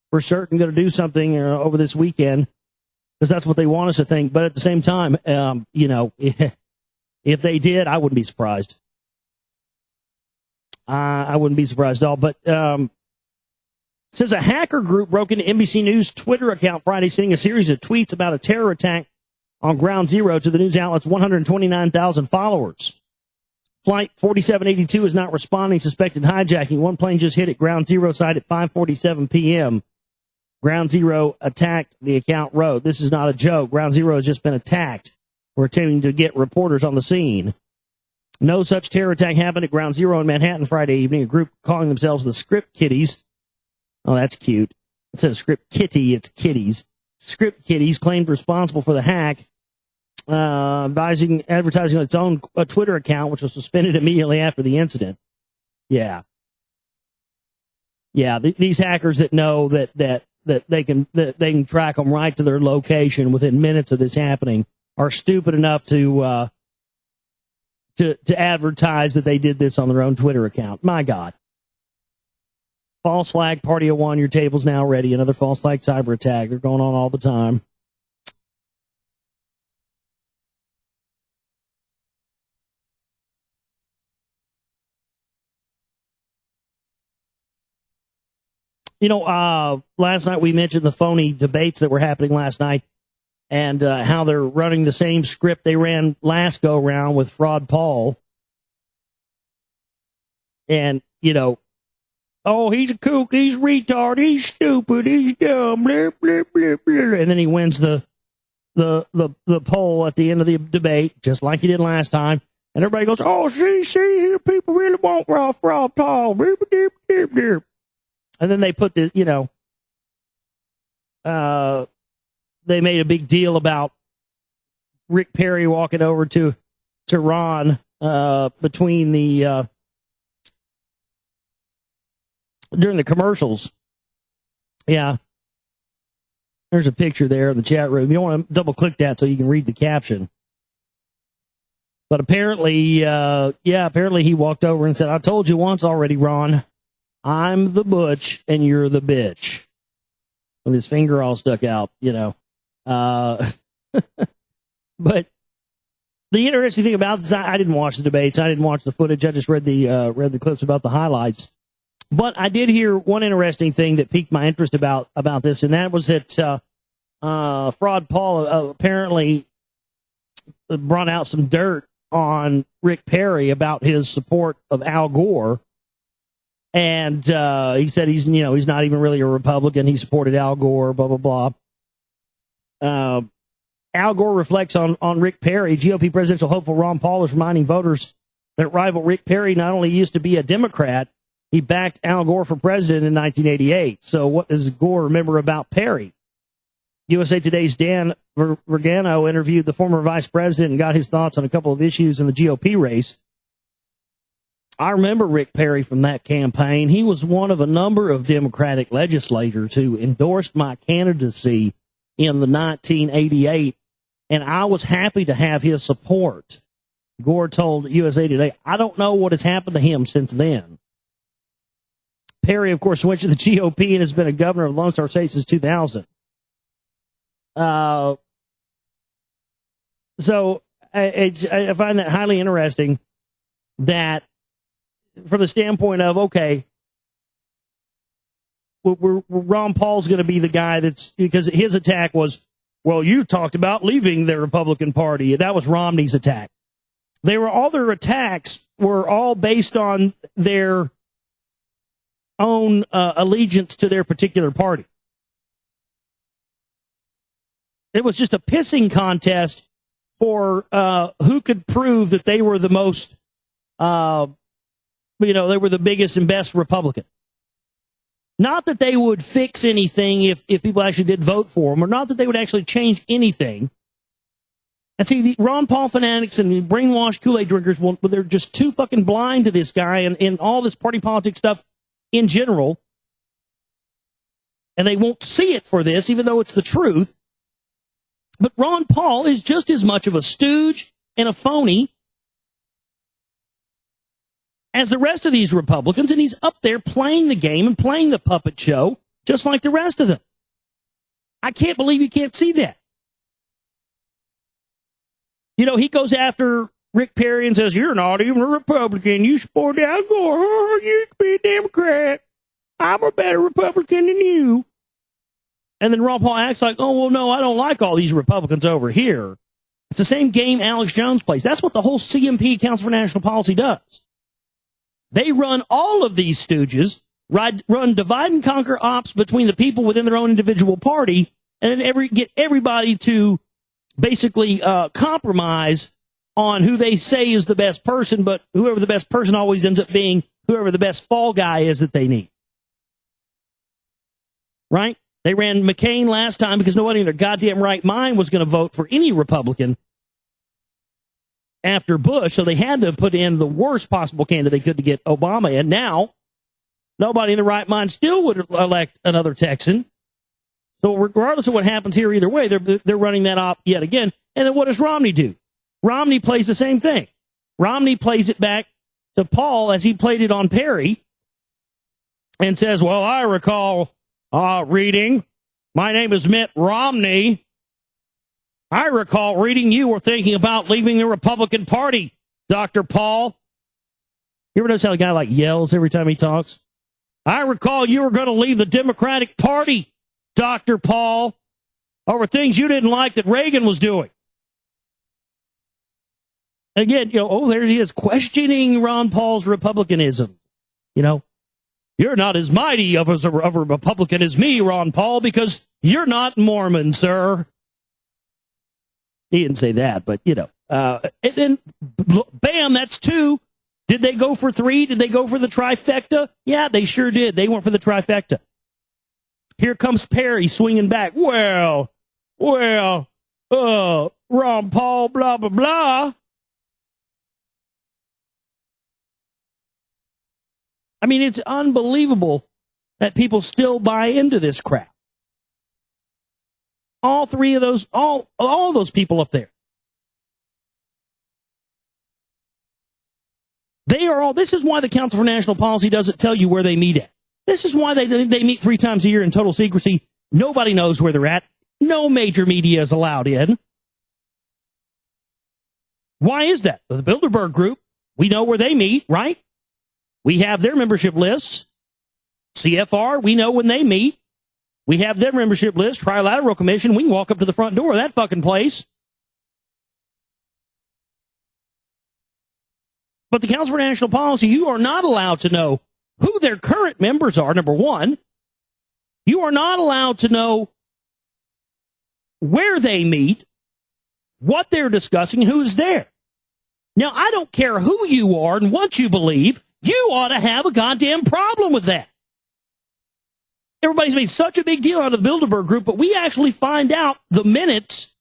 for certain going to do something over this weekend, because that's what they want us to think. But at the same time, if they did, I wouldn't be surprised. I wouldn't be surprised at all. But says a hacker group broke into NBC News' Twitter account Friday, sending a series of tweets about a terror attack on Ground Zero to the news outlet's 129,000 followers. Flight 4782 is not responding to suspected hijacking. One plane just hit at Ground Zero site at 5:47 p.m. Ground Zero attacked, the account wrote. This is not a joke. Ground Zero has just been attacked. We're attempting to get reporters on the scene. No such terror attack happened at Ground Zero in Manhattan Friday evening. A group calling themselves the Script Kiddies. Oh, that's cute. It says Script Kitty, it's kitties. Script Kiddies claimed responsible for the hack, advertising on its own Twitter account, which was suspended immediately after the incident. Yeah. Yeah, these hackers that know that they can track them right to their location within minutes of this happening are stupid enough to advertise that they did this on their own Twitter account. My God. False flag party of one, your table's now ready. Another false flag cyber attack. They're going on all the time. Last night we mentioned the phony debates that were happening last night, and how they're running the same script they ran last go round with Fraud Paul. And, oh, he's a kook, he's retard, he's stupid, he's dumb, blah, blah, blah, blah. And then he wins the poll at the end of the debate, just like he did last time. And everybody goes, oh, see, people really want Fraud Paul. And then they put this, they made a big deal about Rick Perry walking over to Ron between during the commercials. Yeah. There's a picture there in the chat room. You want to double click that so you can read the caption. But apparently he walked over and said, I told you once already, Ron, I'm the butch and you're the bitch. With his finger all stuck out, But the interesting thing about this, I didn't watch the debates. I didn't watch the footage. I just read the clips about the highlights. But I did hear one interesting thing that piqued my interest about this, and that was that Fraud Paul apparently brought out some dirt on Rick Perry about his support of Al Gore. And he said he's not even really a Republican. He supported Al Gore, blah, blah, blah. Al Gore reflects on Rick Perry. GOP presidential hopeful Ron Paul is reminding voters that rival Rick Perry not only used to be a Democrat, he backed Al Gore for president in 1988. So what does Gore remember about Perry? USA Today's Dan Vergano interviewed the former vice president and got his thoughts on a couple of issues in the GOP race. I remember Rick Perry from that campaign. He was one of a number of Democratic legislators who endorsed my candidacy in the 1988, and I was happy to have his support. Gore told USA Today, I don't know what has happened to him since then. Perry, of course, went to the GOP and has been a governor of Lone Star State since 2000. So I find that highly interesting that from the standpoint of, okay, Ron Paul's going to be the guy that's, because his attack was, well, you talked about leaving the Republican Party. That was Romney's attack. All their attacks were all based on their own allegiance to their particular party. It was just a pissing contest for who could prove that they were the most, they were the biggest and best Republican. Not that they would fix anything if people actually did vote for them, or not that they would actually change anything. And see, the Ron Paul fanatics and the brainwashed Kool-Aid drinkers, they're just too fucking blind to this guy and all this party politics stuff in general. And they won't see it for this, even though it's the truth. But Ron Paul is just as much of a stooge and a phony as the rest of these Republicans, and he's up there playing the game and playing the puppet show just like the rest of them. I can't believe you can't see that. You know, he goes after Rick Perry and says, you're not even a Republican. You support Al Gore. Oh, you used to be a Democrat. I'm a better Republican than you. And then Ron Paul acts like, oh, well, no, I don't like all these Republicans over here. It's the same game Alex Jones plays. That's what the whole CMP, Council for National Policy, does. They run all of these stooges, run divide and conquer ops between the people within their own individual party, and then get everybody to basically compromise on who they say is the best person, but whoever the best person always ends up being whoever the best fall guy is that they need. Right? They ran McCain last time because nobody in their goddamn right mind was going to vote for any Republican after Bush, so they had to put in the worst possible candidate they could to get Obama in. Now, nobody in the right mind still would elect another Texan. So regardless of what happens here, either way, they're running that op yet again. And then what does Romney do? Romney plays the same thing. Romney plays it back to Paul as he played it on Perry and says, well, I recall reading, my name is Mitt Romney. I recall reading you were thinking about leaving the Republican Party, Dr. Paul. You ever notice how the guy yells every time he talks? I recall you were going to leave the Democratic Party, Dr. Paul, over things you didn't like that Reagan was doing. Again, there he is questioning Ron Paul's Republicanism. You're not as mighty of a Republican as me, Ron Paul, because you're not Mormon, sir. He didn't say that, but, and then, bam, that's 2. Did they go for 3? Did they go for the trifecta? Yeah, they sure did. They went for the trifecta. Here comes Perry swinging back. Well, Ron Paul, blah, blah, blah. I mean, it's unbelievable that people still buy into this crap. All 3 of those, all those people up there. This is why the Council for National Policy doesn't tell you where they meet at. This is why they meet 3 times a year in total secrecy. Nobody knows where they're at. No major media is allowed in. Why is that? The Bilderberg Group, we know where they meet, right? We have their membership lists. CFR, we know when they meet. We have their membership list. Trilateral Commission, we can walk up to the front door of that fucking place. But the Council for National Policy, you are not allowed to know who their current members are, number one. You are not allowed to know where they meet, what they're discussing, who's there. Now, I don't care who you are and what you believe. You ought to have a goddamn problem with that. Everybody's made such a big deal out of the Bilderberg Group, but we actually find out the minutes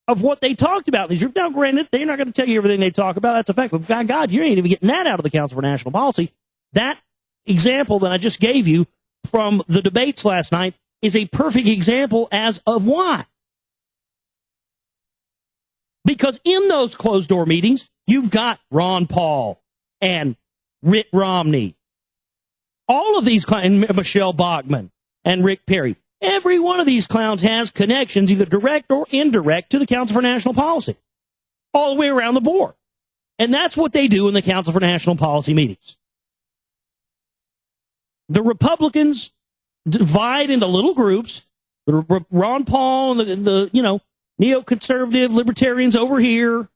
of what they talked about. Now, granted, they're not going to tell you everything they talk about. That's a fact. But, God, you ain't even getting that out of the Council for National Policy. That example that I just gave you from the debates last night is a perfect example as of why. Because in those closed-door meetings, you've got Ron Paul and Mitt Romney. All of these, and Michelle Bachmann and Rick Perry. Every one of these clowns has connections, either direct or indirect, to the Council for National Policy. All the way around the board. And that's what they do in the Council for National Policy meetings. The Republicans divide into little groups. Ron Paul and the neoconservative libertarians over here.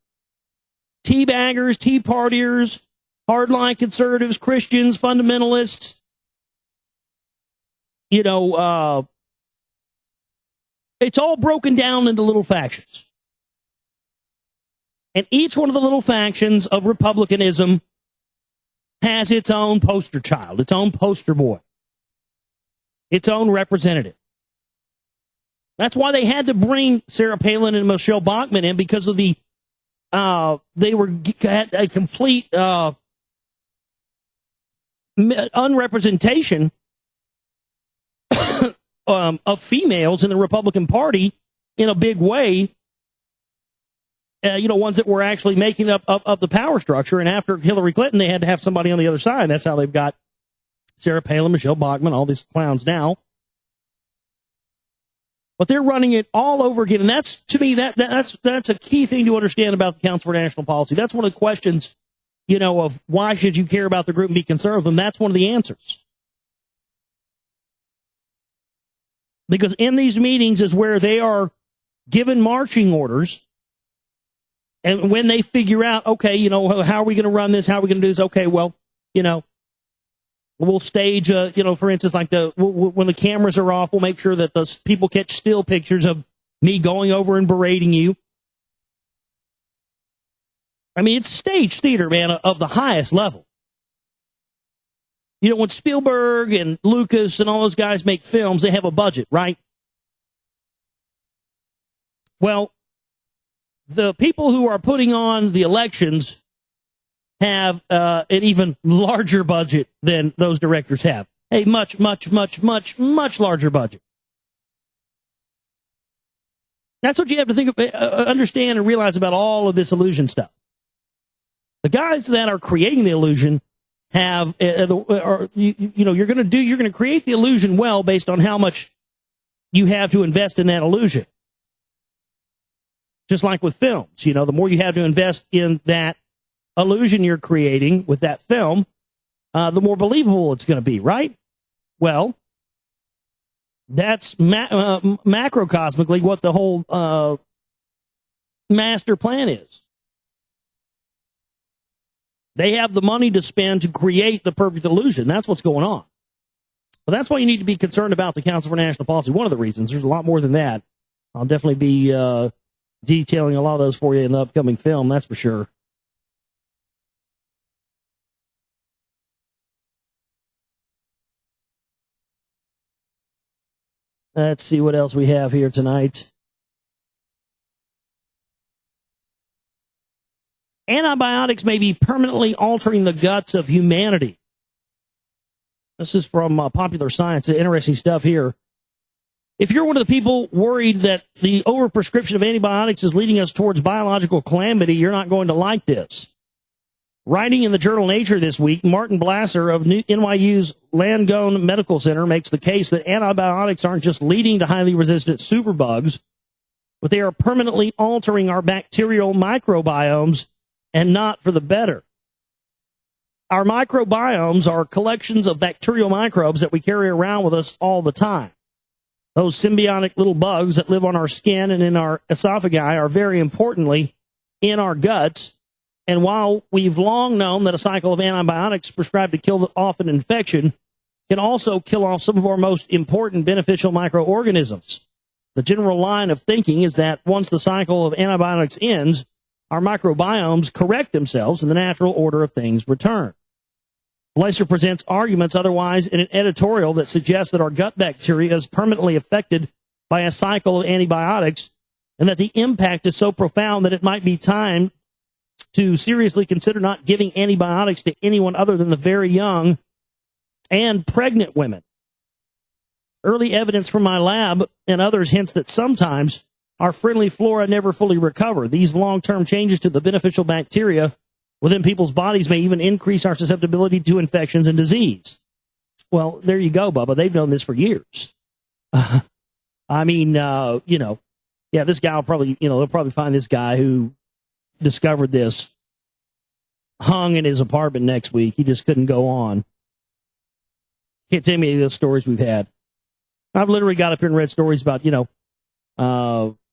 Teabaggers, Tea Partiers, hardline conservatives, Christians, fundamentalists. It's all broken down into little factions. And each one of the little factions of republicanism has its own poster child, its own poster boy, its own representative. That's why they had to bring Sarah Palin and Michelle Bachmann in, because of the they had a complete unrepresentation of females in the Republican Party in a big way ones that were actually making up the power structure. And after Hillary Clinton, they had to have somebody on the other side. That's how they've got Sarah Palin, Michelle Bachmann, all these clowns now. But they're running it all over again. And that's, to me, that's a key thing to understand about the Council for National Policy. That's one of the questions, of why should you care about the group and be concerned with them? That's one of the answers. Because in these meetings is where they are given marching orders. And when they figure out, okay, how are we going to run this? How are we going to do this? Okay, well, we'll stage, for instance, like when the cameras are off, we'll make sure that those people catch still pictures of me going over and berating you. I mean, it's stage theater, man, of the highest level. When Spielberg and Lucas and all those guys make films, they have a budget, right? Well, the people who are putting on the elections have an even larger budget than those directors have. A much, much, much, much, much larger budget. That's what you have to think of, understand and realize about all of this illusion stuff. The guys that are creating the illusion have, you're going to create the illusion well based on how much you have to invest in that illusion. Just like with films, the more you have to invest in that illusion you're creating with that film, the more believable it's going to be, right? Well, that's macrocosmically what the whole master plan is. They have the money to spend to create the perfect illusion. That's what's going on. But that's why you need to be concerned about the Council for National Policy. One of the reasons. There's a lot more than that. I'll definitely be detailing a lot of those for you in the upcoming film, that's for sure. Let's see what else we have here tonight. Antibiotics may be permanently altering the guts of humanity. This is from Popular Science. Interesting stuff here. If you're one of the people worried that the overprescription of antibiotics is leading us towards biological calamity, you're not going to like this. Writing in the journal Nature this week, Martin Blasser of NYU's Langone Medical Center makes the case that antibiotics aren't just leading to highly resistant superbugs, but they are permanently altering our bacterial microbiomes, and not for the better. Our microbiomes are collections of bacterial microbes that we carry around with us all the time. Those symbiotic little bugs that live on our skin and in our esophagi are very importantly in our guts. And while we've long known that a cycle of antibiotics prescribed to kill off an infection can also kill off some of our most important beneficial microorganisms, the general line of thinking is that once the cycle of antibiotics ends, our microbiomes correct themselves and the natural order of things return. Blasser presents arguments otherwise in an editorial that suggests that our gut bacteria is permanently affected by a cycle of antibiotics and that the impact is so profound that it might be time to seriously consider not giving antibiotics to anyone other than the very young and pregnant women. Early evidence from my lab and others hints that sometimes our friendly flora never fully recover. These long-term changes to the beneficial bacteria within people's bodies may even increase our susceptibility to infections and disease. Well, there you go, Bubba. They've known this for years. This guy will probably, they'll probably find this guy who discovered this hung in his apartment next week. He just couldn't go on. Can't tell me any of those stories we've had. I've literally got up here and read stories about,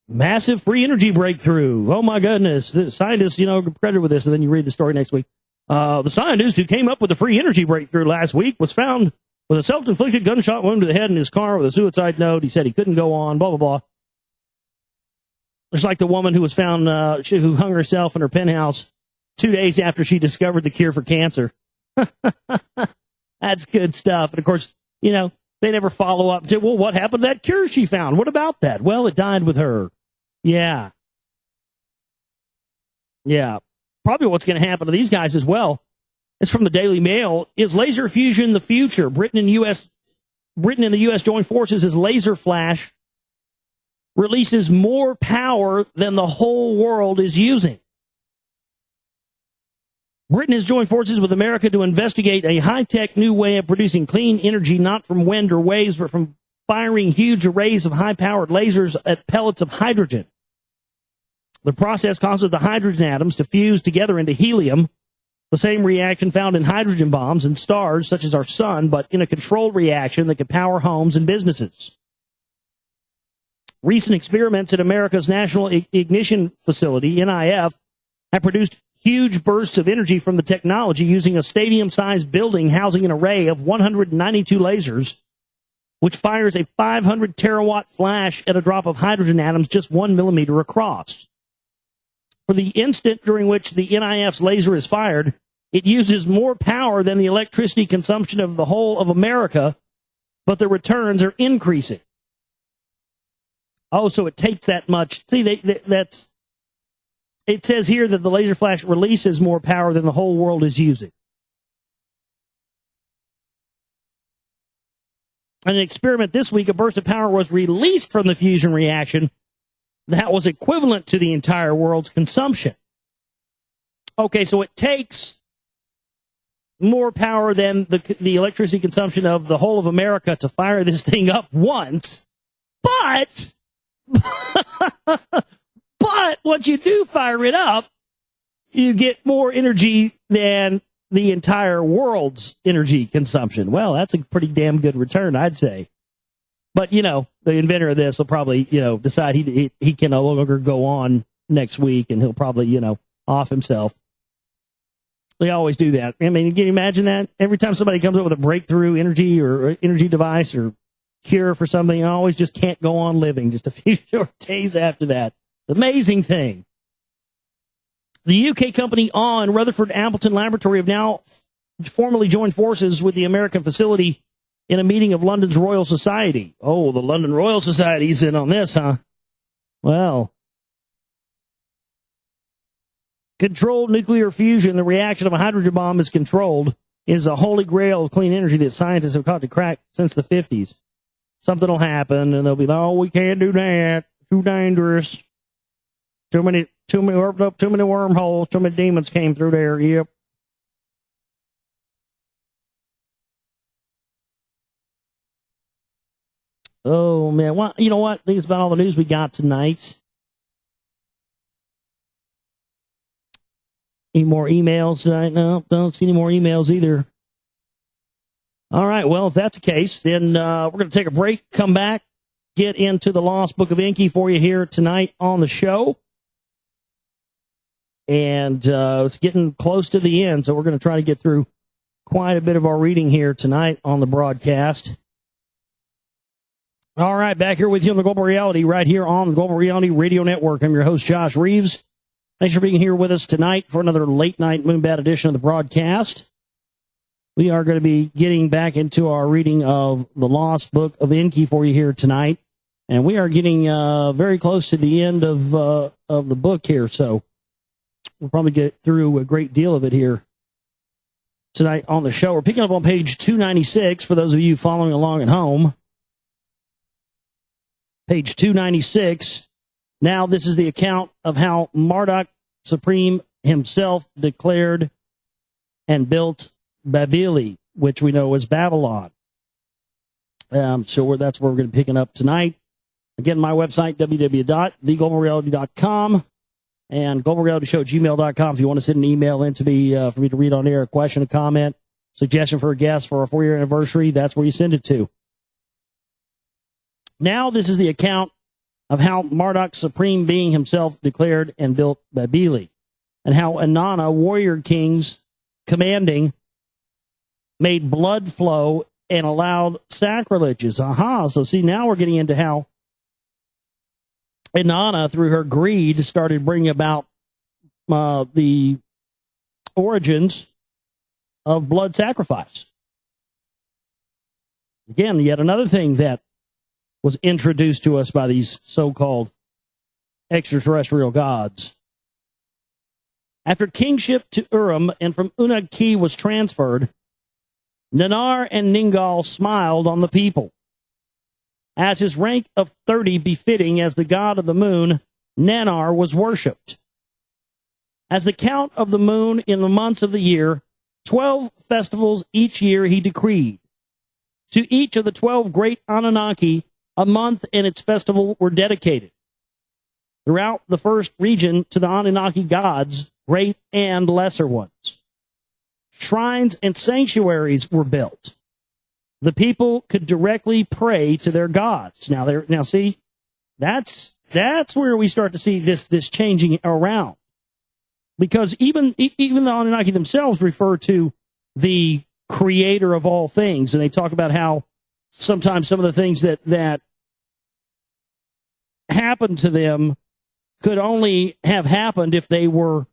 massive free energy breakthrough. Oh, my goodness. The scientists, credited with this. And then you read the story next week. The scientist who came up with the free energy breakthrough last week was found with a self-inflicted gunshot wound to the head in his car with a suicide note. He said he couldn't go on, blah, blah, blah. It's like the woman who was found, who hung herself in her penthouse 2 days after she discovered the cure for cancer. That's good stuff. And, of course, they never follow up to, well, what happened to that cure she found? What about that? Well, it died with her. Yeah. Probably what's going to happen to these guys as well. It's from the Daily Mail. Is laser fusion the future? Britain and the U.S. join forces as laser flash releases more power than the whole world is using. Britain has joined forces with America to investigate a high-tech new way of producing clean energy, not from wind or waves, but from firing huge arrays of high-powered lasers at pellets of hydrogen. The process causes the hydrogen atoms to fuse together into helium, the same reaction found in hydrogen bombs and stars such as our sun, but in a controlled reaction that can power homes and businesses. Recent experiments at America's National Ignition Facility, NIF, have produced huge bursts of energy from the technology using a stadium-sized building housing an array of 192 lasers, which fires a 500 terawatt flash at a drop of hydrogen atoms just 1 millimeter across. For the instant during which the NIF's laser is fired, it uses more power than the electricity consumption of the whole of America, but the returns are increasing. Oh, so it takes that much. See, that's... It says here that the laser flash releases more power than the whole world is using. In an experiment this week, a burst of power was released from the fusion reaction that was equivalent to the entire world's consumption. Okay, so it takes more power than the electricity consumption of the whole of America to fire this thing up once, but... But once you do fire it up, you get more energy than the entire world's energy consumption. Well, that's a pretty damn good return, I'd say. But, the inventor of this will probably, decide he can no longer go on next week, and he'll probably, off himself. They always do that. I mean, can you imagine that? Every time somebody comes up with a breakthrough energy or energy device or cure for something, I always just can't go on living just a few short days after that. Amazing thing. The UK company On Rutherford Appleton Laboratory have now formally joined forces with the American facility in a meeting of London's Royal Society. Oh, the London Royal Society's in on this, huh? Well, controlled nuclear fusion, the reaction of a hydrogen bomb is controlled, is a holy grail of clean energy that scientists have caught to crack since the 50s. Something will happen, and they'll be like, oh, we can't do that. Too dangerous. Too many opened up too many wormholes, too many demons came through there, yep. Oh, man. Well, you know what? I think it's about all the news we got tonight. Any more emails tonight? No, don't see any more emails either. All right, well, if that's the case, then we're going to take a break, come back, get into the Lost Book of Inky for you here tonight on the show. And it's getting close to the end, so we're going to try to get through quite a bit of our reading here tonight on the broadcast. All right, back here with you on the Global Reality, right here on the Global Reality Radio Network. I'm your host, Josh Reeves. Thanks for being here with us tonight for another late-night Moonbat edition of the broadcast. We are going to be getting back into our reading of the Lost Book of Inky for you here tonight. And we are getting very close to the end of the book here, so we'll probably get through a great deal of it here tonight on the show. We're picking up on page 296 for those of you following along at home. Page 296. Now this is the account of how Marduk Supreme himself declared and built Babili, which we know as Babylon. So that's where we're going to be picking up tonight. Again, my website, www.theglobalreality.com. And globalrealityshow@gmail.com if you want to send an email in to me for me to read on air, a question, a comment, suggestion for a guest for our 4-year anniversary, that's where you send it to. Now this is the account of how Marduk Supreme Being himself declared and built Babili, and how Inanna, warrior kings commanding, made blood flow and allowed sacrileges. So see, now we're getting into how Inanna, through her greed, started bringing about the origins of blood sacrifice. Again, yet another thing that was introduced to us by these so-called extraterrestrial gods. After kingship to Urim and from Unag-Ki was transferred, Nanar and Ningal smiled on the people. as his rank of 30 befitting as the god of the moon, Nannar, was worshipped. As the count of the moon in the months of the year, 12 festivals each year he decreed. To each of the 12 great Anunnaki, a month and its festival were dedicated. Throughout the first region to the Anunnaki gods, great and lesser ones. Shrines and sanctuaries were built. The people could directly pray to their gods. Now see, that's where we start to see this changing around. Because even the Anunnaki themselves refer to the creator of all things, and they talk about how sometimes some of the things that happened to them could only have happened if they were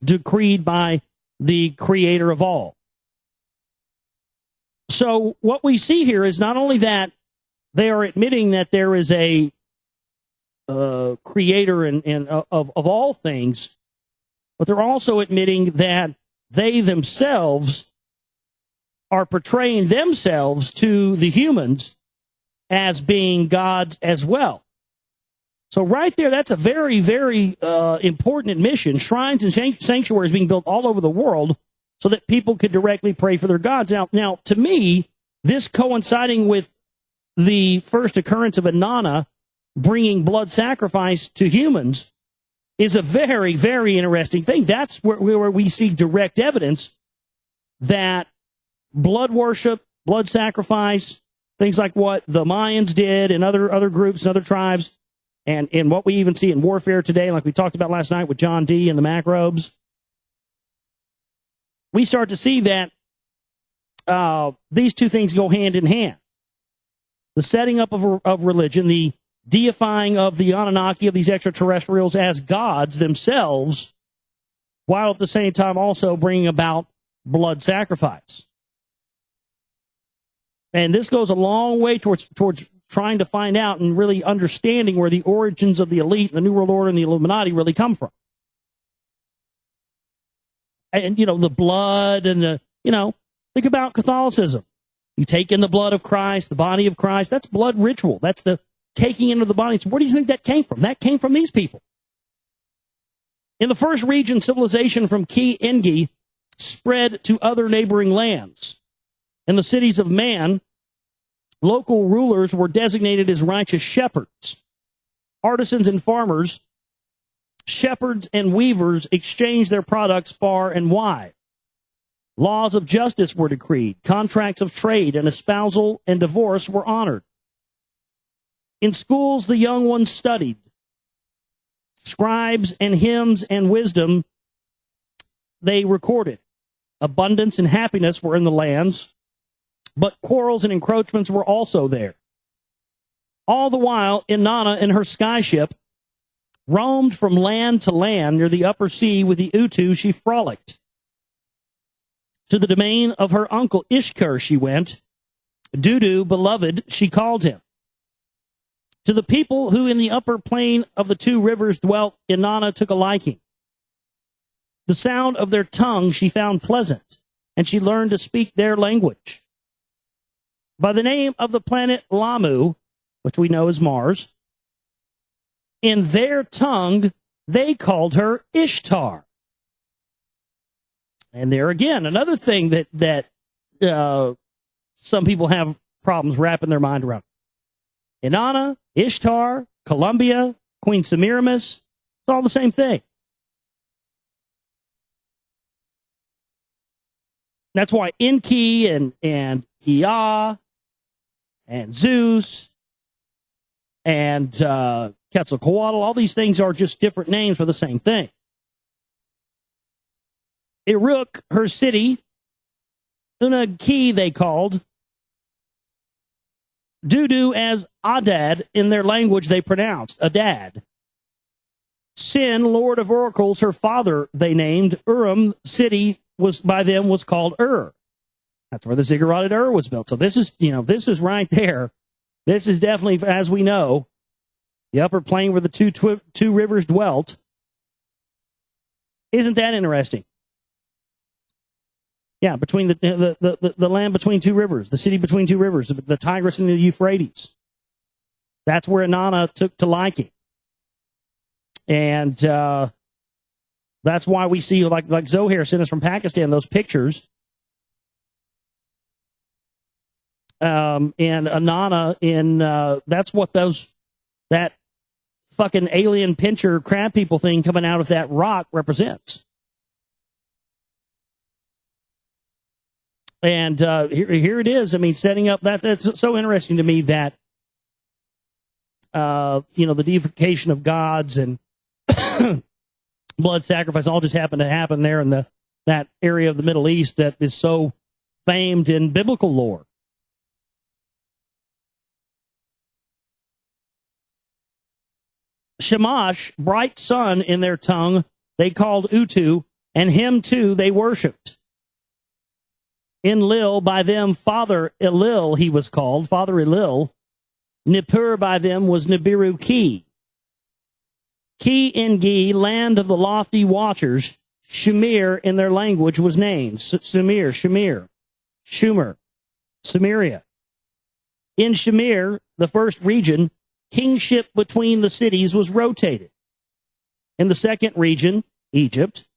decreed by the creator of all. So what we see here is not only that they are admitting that there is a creator of all things, but they're also admitting that they themselves are portraying themselves to the humans as being gods as well. So right there, that's a very, very important admission. Shrines and sanctuaries being built all over the world so that people could directly pray for their gods. Now, to me, this coinciding with the first occurrence of Inanna bringing blood sacrifice to humans is a very, very interesting thing. That's where we see direct evidence that blood worship, blood sacrifice, things like what the Mayans did and other groups and other tribes, and what we even see in warfare today, like we talked about last night with John D. and the macrobes, we start to see that these two things go hand in hand. The setting up of religion, the deifying of the Anunnaki, of these extraterrestrials as gods themselves, while at the same time also bringing about blood sacrifice. And this goes a long way towards trying to find out and really understanding where the origins of the elite, the New World Order, and the Illuminati really come from. And, the blood and think about Catholicism. You take in the blood of Christ, the body of Christ. That's blood ritual. That's the taking into the body. So where do you think that came from? That came from these people. In the first region, civilization from Ki Engi spread to other neighboring lands. In the cities of man, local rulers were designated as righteous shepherds. Artisans and farmers, shepherds and weavers exchanged their products far and wide. Laws of justice were decreed. Contracts of trade and espousal and divorce were honored. In schools, the young ones studied. Scribes and hymns and wisdom they recorded. Abundance and happiness were in the lands, but quarrels and encroachments were also there. All the while, Inanna and her skyship roamed from land to land near the upper sea with the Utu. She frolicked. To the domain of her uncle Ishkur she went. Dudu, beloved, she called him. To the people who in the upper plain of the two rivers dwelt, Inanna took a liking. The sound of their tongue she found pleasant, and she learned to speak their language. By the name of the planet Lamu, which we know as Mars, in their tongue they called her Ishtar. And there again, another thing that some people have problems wrapping their mind around. Inanna, Ishtar, Columbia, Queen Semiramis, it's all the same thing. That's why Enki and Ea and Zeus and Quetzalcoatl, all these things are just different names for the same thing. Uruk, her city, Unagi they called. Dudu as Adad, in their language they pronounced, Adad. Sin, lord of oracles, her father they named. Urim, city, was by them was called Ur. That's where the ziggurat at Ur was built. So this is right there. This is definitely, as we know, the upper plain where the two rivers dwelt. Isn't that interesting? Yeah, between the land between two rivers, the city between two rivers, the Tigris and the Euphrates. That's where Inanna took to liking. And that's why we see, like Zohair sent us from Pakistan, those pictures. And Inanna, that's what that fucking alien pincher crab people thing coming out of that rock represents. And here it is. I mean, setting up that's so interesting to me that, the deification of gods and blood sacrifice all just happened to happen there in that area of the Middle East that is so famed in biblical lore. Shamash, bright sun in their tongue, they called Utu, and him too they worshipped. Enlil, by them Father Elil he was called, Father Elil. Nippur by them was Nibiru Ki. Ki Engi, land of the lofty watchers. Shamir in their language was named. Shamir, Shumer, Samaria. In Shamir, the first region, kingship between the cities was rotated. In the second region, Egypt,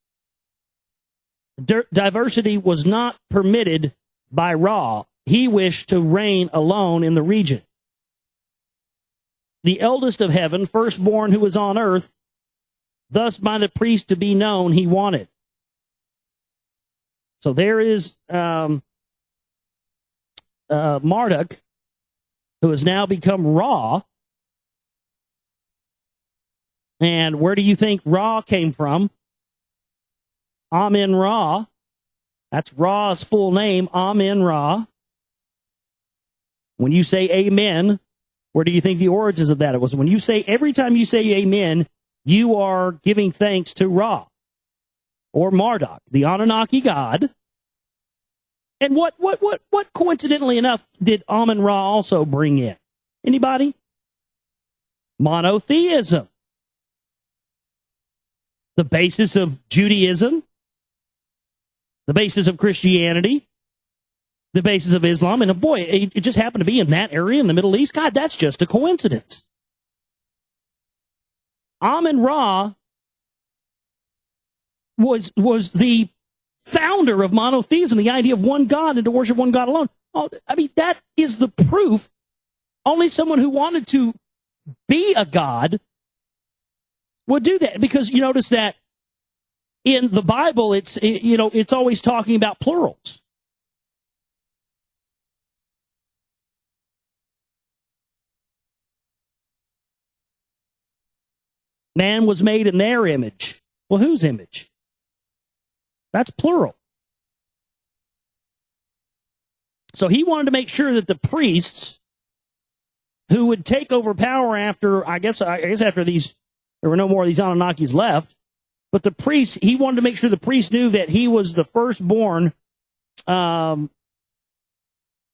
diversity was not permitted by Ra. He wished to reign alone in the region. The eldest of heaven, firstborn who was on earth, thus by the priest to be known he wanted. So there is Marduk, who has now become Ra. And where do you think Ra came from? Amen Ra. That's Ra's full name, Amen Ra. When you say amen, where do you think the origins of that was? When you say, every time you say amen, you are giving thanks to Ra or Marduk, the Anunnaki god. And what coincidentally enough did Amen Ra also bring in? Anybody? Monotheism. The basis of Judaism, the basis of Christianity, the basis of Islam. And boy, it just happened to be in that area in the Middle East. God, that's just a coincidence. Amen Ra was the founder of monotheism, the idea of one God and to worship one God alone. Oh, I mean, that is the proof. Only someone who wanted to be a God would do that, because you notice that in the Bible, it's always talking about plurals. Man was made in their image. Well, whose image? That's plural. So he wanted to make sure that the priests who would take over power after, I guess after these, there were no more of these Anunnakis left, but the priests, he wanted to make sure the priests knew that he was the firstborn and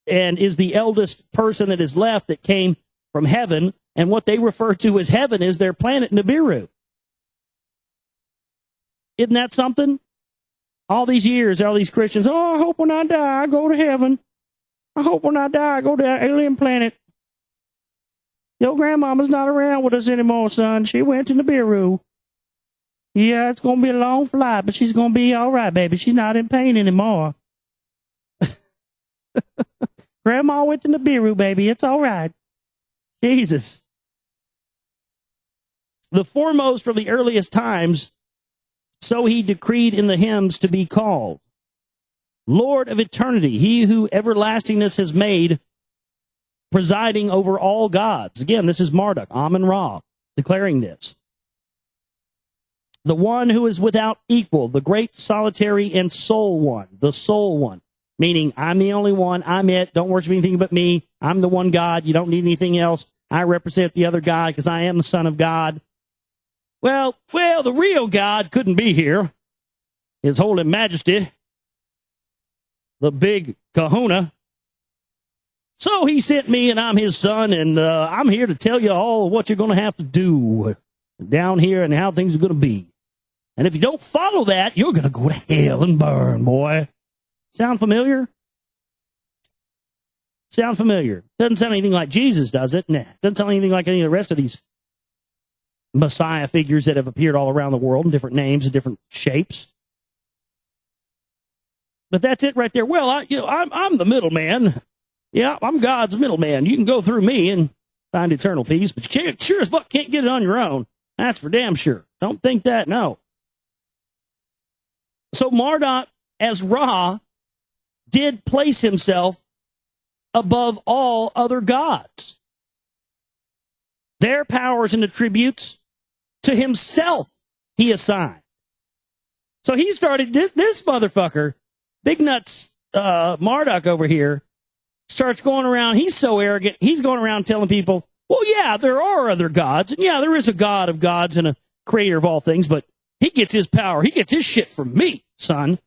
is the eldest person that is left that came from heaven, and what they refer to as heaven is their planet Nibiru. Isn't that something? All these years, all these Christians, I hope when I die, I go to heaven. I hope when I die, I go to that alien planet. Your grandmama's not around with us anymore, son. She went to Nibiru. Yeah, it's going to be a long flight, but she's going to be all right, baby. She's not in pain anymore. Grandma went to Nibiru, baby. It's all right. Jesus. The foremost from the earliest times, so he decreed in the hymns to be called. Lord of eternity, he who everlastingness has made, presiding over all gods. Again, this is Marduk, Amen Ra, declaring this. The one who is without equal, the great solitary and sole one, the sole one. Meaning, I'm the only one, I'm it, don't worship anything but me, I'm the one God, you don't need anything else, I represent the other God because I am the Son of God. Well, the real God couldn't be here. His Holy Majesty, the big kahuna. So he sent me, and I'm his son, and I'm here to tell you all what you're going to have to do down here and how things are going to be. And if you don't follow that, you're going to go to hell and burn, boy. Sound familiar? Sound familiar? Doesn't sound anything like Jesus, does it? Nah. Doesn't sound anything like any of the rest of these Messiah figures that have appeared all around the world in different names and different shapes. But that's it right there. Well, I'm the middleman. Yeah, I'm God's middleman. You can go through me and find eternal peace, but you can't, sure as fuck can't get it on your own. That's for damn sure. Don't think that, no. So Marduk, as Ra, did place himself above all other gods. Their powers and attributes to himself he assigned. So he started, this motherfucker, Big Nuts Marduk over here, starts going around, he's so arrogant, he's going around telling people, well, yeah, there are other gods, and yeah, there is a God of gods and a creator of all things, but he gets his power, he gets his shit from me, son.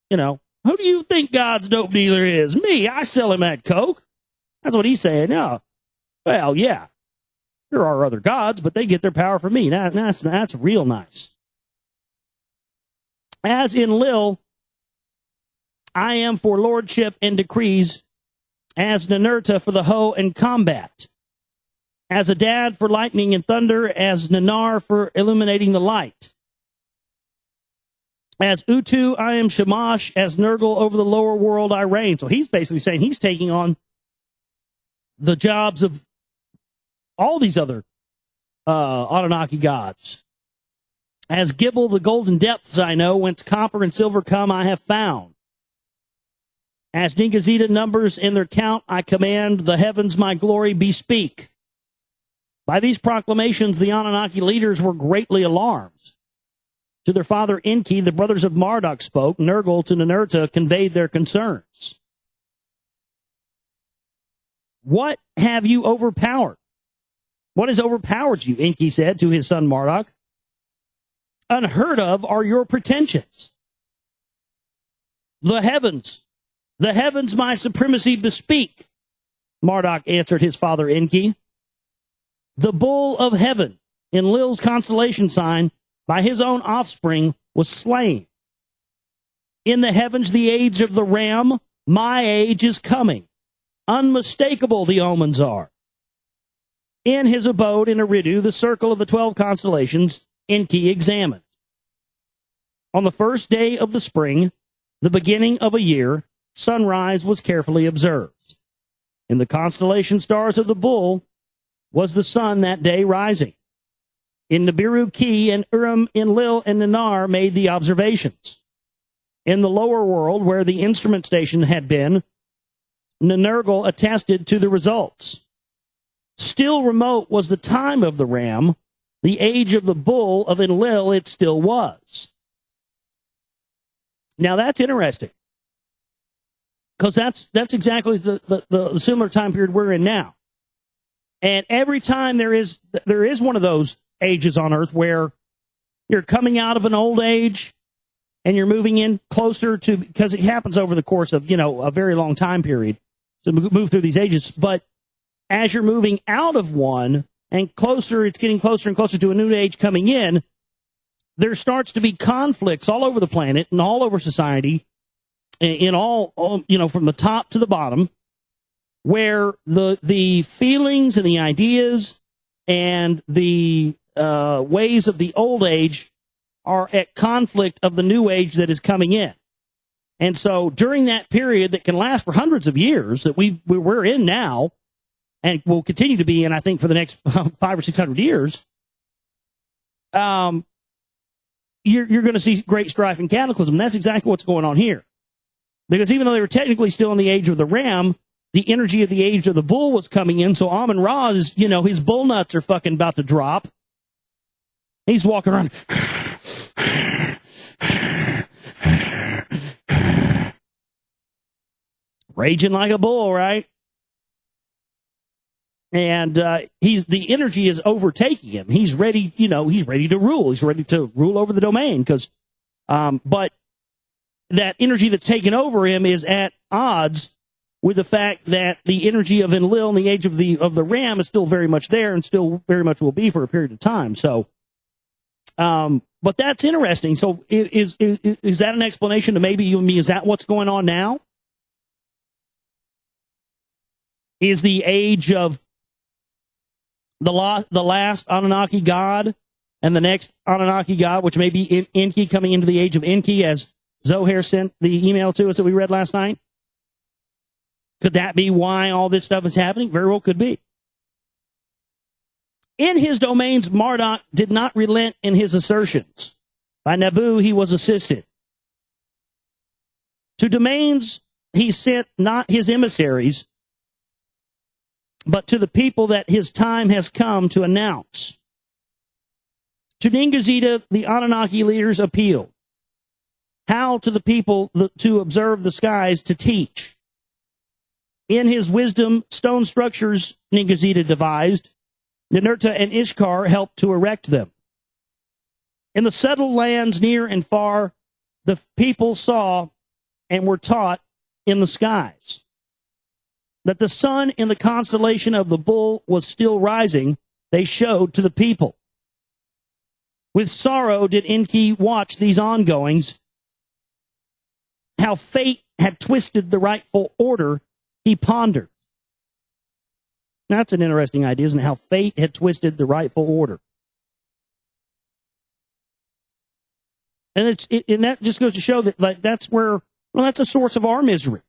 You know, who do you think God's dope dealer is? Me, I sell him that coke. That's what he's saying. No. Well, yeah, there are other gods, but they get their power from me. That's real nice. As in Lil, I am for lordship and decrees, as Ninurta for the hoe and combat, as a dad for lightning and thunder, as Nanar for illuminating the light. As Utu, I am Shamash, as Nurgle over the lower world I reign. So he's basically saying he's taking on the jobs of all these other Anunnaki gods. As Gibble, the golden depths I know, whence copper and silver come I have found. As Ningazita numbers in their count, I command the heavens my glory bespeak. By these proclamations, the Anunnaki leaders were greatly alarmed. To their father Enki, the brothers of Marduk spoke. Nergal to Ninurta conveyed their concerns. What have you overpowered? What has overpowered you? Enki said to his son Marduk. Unheard of are your pretensions. The heavens my supremacy bespeak, Marduk answered his father Enki. The bull of heaven in Lil's constellation sign by his own offspring was slain. In the heavens the age of the ram, my age is coming. Unmistakable the omens are. In his abode in Eridu, the circle of the 12 constellations, Enki examined. On the first day of the spring, the beginning of a year, sunrise was carefully observed. In the constellation stars of the bull was the sun that day rising. In Nibiru Ki and Urim, Enlil, and Ninar made the observations. In the lower world, where the instrument station had been, Ninurgal attested to the results. Still remote was the time of the ram, the age of the bull of Enlil it still was. Now that's interesting, because that's exactly the similar time period we're in now. And every time there is one of those ages on Earth where you're coming out of an old age and you're moving in closer to, because it happens over the course of, a very long time period to move through these ages. But as you're moving out of one and closer, it's getting closer and closer to a new age coming in, there starts to be conflicts all over the planet and all over society, in all from the top to the bottom, where the feelings and the ideas and the ways of the old age are at conflict of the new age that is coming in. And so during that period that can last for hundreds of years that we're in now and will continue to be in, I think, for the next 500 or 600 years, you're going to see great strife and cataclysm. That's exactly what's going on here. Because even though they were technically still in the age of the ram, the energy of the age of the bull was coming in. So Amun-Ra is, his bull nuts are fucking about to drop. He's walking around. Raging like a bull, right? And the energy is overtaking him. He's ready, he's ready to rule. He's ready to rule over the domain but that energy that's taken over him is at odds with the fact that the energy of Enlil in the age of the ram is still very much there and still very much will be for a period of time. So, but that's interesting. So is that an explanation to maybe you and me? Is that what's going on now? is the age of the last Anunnaki god and the next Anunnaki god, which may be Enki, coming into the age of Enki, as Zohar sent the email to us that we read last night? Could that be why all this stuff is happening? Very well could be. In his domains, Marduk did not relent in his assertions. By Nabu, he was assisted. To domains, he sent not his emissaries, but to the people that his time has come to announce. To Ningazita, the Anunnaki leaders appealed. How to the people to observe the skies, to teach. In his wisdom, stone structures Ningazita devised. Ninurta and Ishkar helped to erect them. In the settled lands near and far, the people saw and were taught in the skies that the sun in the constellation of the bull was still rising. They showed to the people. With sorrow did Enki watch these ongoings. How fate had twisted the rightful order, he pondered. That's an interesting idea, isn't it? How fate had twisted the rightful order. And and that just goes to show that, like, that's a source of our misery.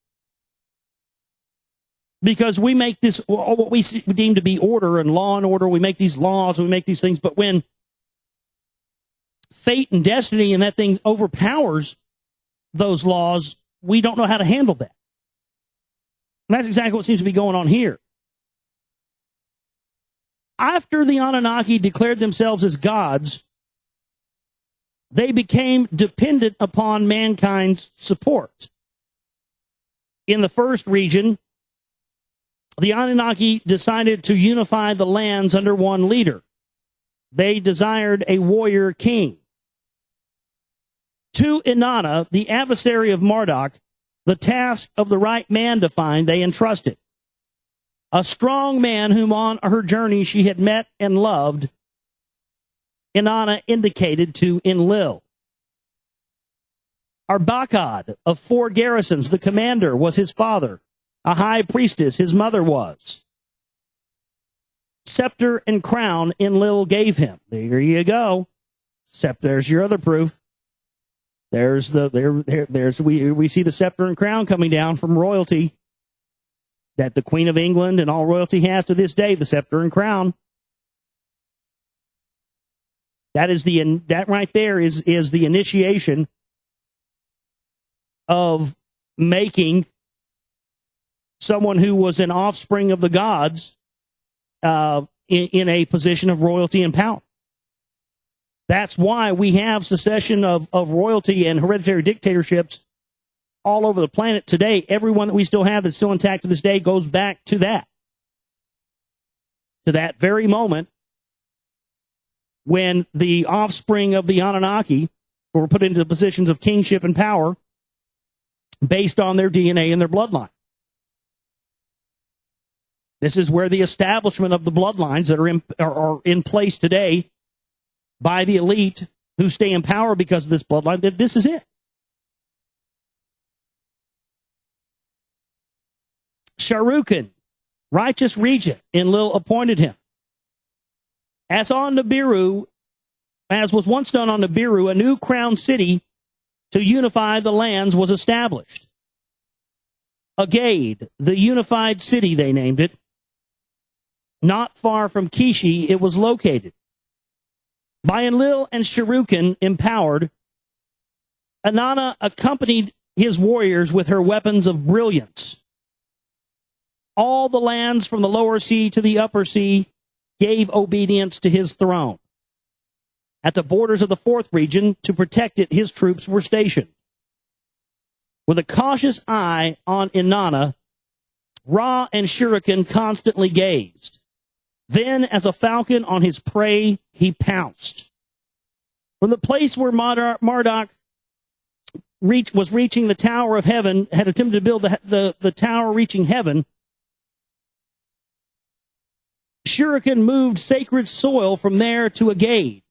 Because we make this, what we deem to be order and law and order, we make these laws, we make these things, but when fate and destiny and that thing overpowers those laws, we don't know how to handle that. And that's exactly what seems to be going on here. After the Anunnaki declared themselves as gods, they became dependent upon mankind's support. In the first region, the Anunnaki decided to unify the lands under one leader. They desired a warrior king. To Inanna, the adversary of Marduk, the task of the right man to find they entrusted. A strong man whom on her journey she had met and loved, Inanna indicated to Enlil. Arbakad of 4 garrisons, the commander, was his father. A high priestess his mother was. Scepter and crown Enlil gave him. There you go. There's your other proof. We see the scepter and crown coming down from royalty that the Queen of England and all royalty has to this day, the scepter and crown. That right there is the initiation of making someone who was an offspring of the gods in a position of royalty and power. That's why we have secession of royalty and hereditary dictatorships all over the planet today. Everyone that we still have that's still intact to this day goes back to that very moment when the offspring of the Anunnaki were put into positions of kingship and power based on their DNA and their bloodline. This is where the establishment of the bloodlines that are in place today by the elite who stay in power because of this bloodline, this is it. Sharukan, righteous regent, Enlil appointed him. As was once done on Nibiru, a new crown city to unify the lands was established. Agade, the unified city, they named it. Not far from Kishi, it was located. By Enlil and Sharukan empowered, Inanna accompanied his warriors with her weapons of brilliance. All the lands from the lower sea to the upper sea gave obedience to his throne. At the borders of the 4th region, to protect it, his troops were stationed. With a cautious eye on Inanna, Ra and Shuriken constantly gazed. Then, as a falcon on his prey, he pounced. From the place where Marduk was reaching the Tower of Heaven, had attempted to build the tower reaching heaven, Shuriken moved sacred soil from there to Agade,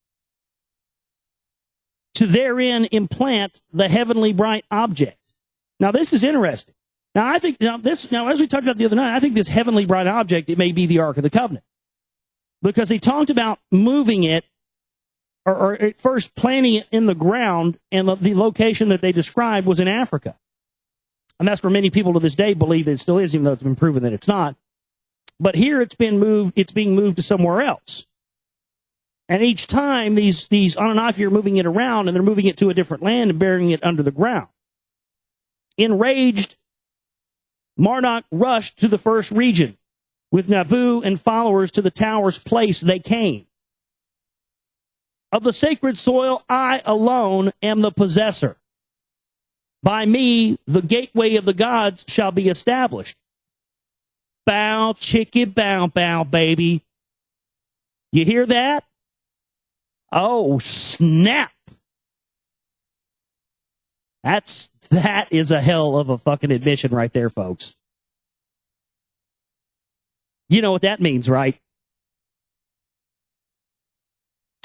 to therein implant the heavenly bright object. Now, this is interesting. Now, I think, as we talked about the other night, I think this heavenly bright object, it may be the Ark of the Covenant. Because they talked about moving it, or at first planting it in the ground, and the location that they described was in Africa. And that's where many people to this day believe that it still is, even though it's been proven that it's not. But here it's being moved to somewhere else. And each time these Anunnaki are moving it around, and they're moving it to a different land and burying it under the ground. Enraged, Marduk rushed to the first region. With Nabu and followers to the tower's place they came. Of the sacred soil, I alone am the possessor. By me, the gateway of the gods shall be established. Bow, chickie, bow, bow, baby. You hear that? Oh, snap. That is a hell of a fucking admission right there, folks. You know what that means, right?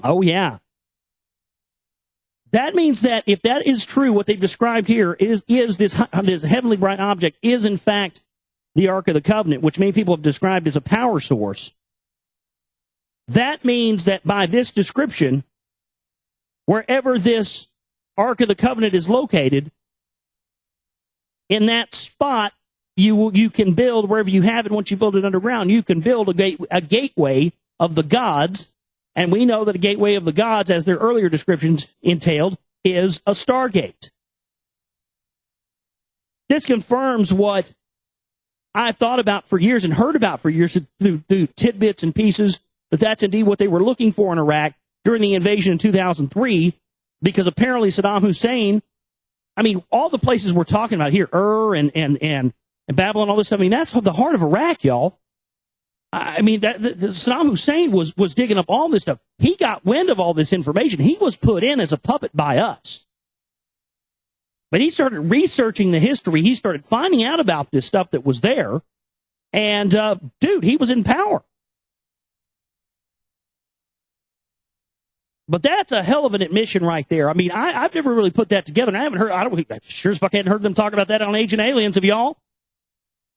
Oh, yeah. That means that if that is true, what they've described here is this heavenly bright object is, in fact, the Ark of the Covenant, which many people have described as a power source. That means that by this description, wherever this Ark of the Covenant is located, in that spot, you can build, wherever you have it, once you build it underground, you can build a gateway of the gods. And we know that a gateway of the gods, as their earlier descriptions entailed, is a stargate. This confirms what I've thought about for years and heard about for years through tidbits and pieces, that that's indeed what they were looking for in Iraq during the invasion in 2003, because apparently Saddam Hussein, I mean, all the places we're talking about here, and Babylon, all this stuff, I mean, that's the heart of Iraq, y'all. I mean, Saddam Hussein was digging up all this stuff. He got wind of all this information. He was put in as a puppet by us. But he started researching the history. He started finding out about this stuff that was there. And, dude, he was in power. But that's a hell of an admission right there. I mean, I've never really put that together. And I haven't heard, I sure as fuck hadn't heard them talk about that on Ancient Aliens, have y'all?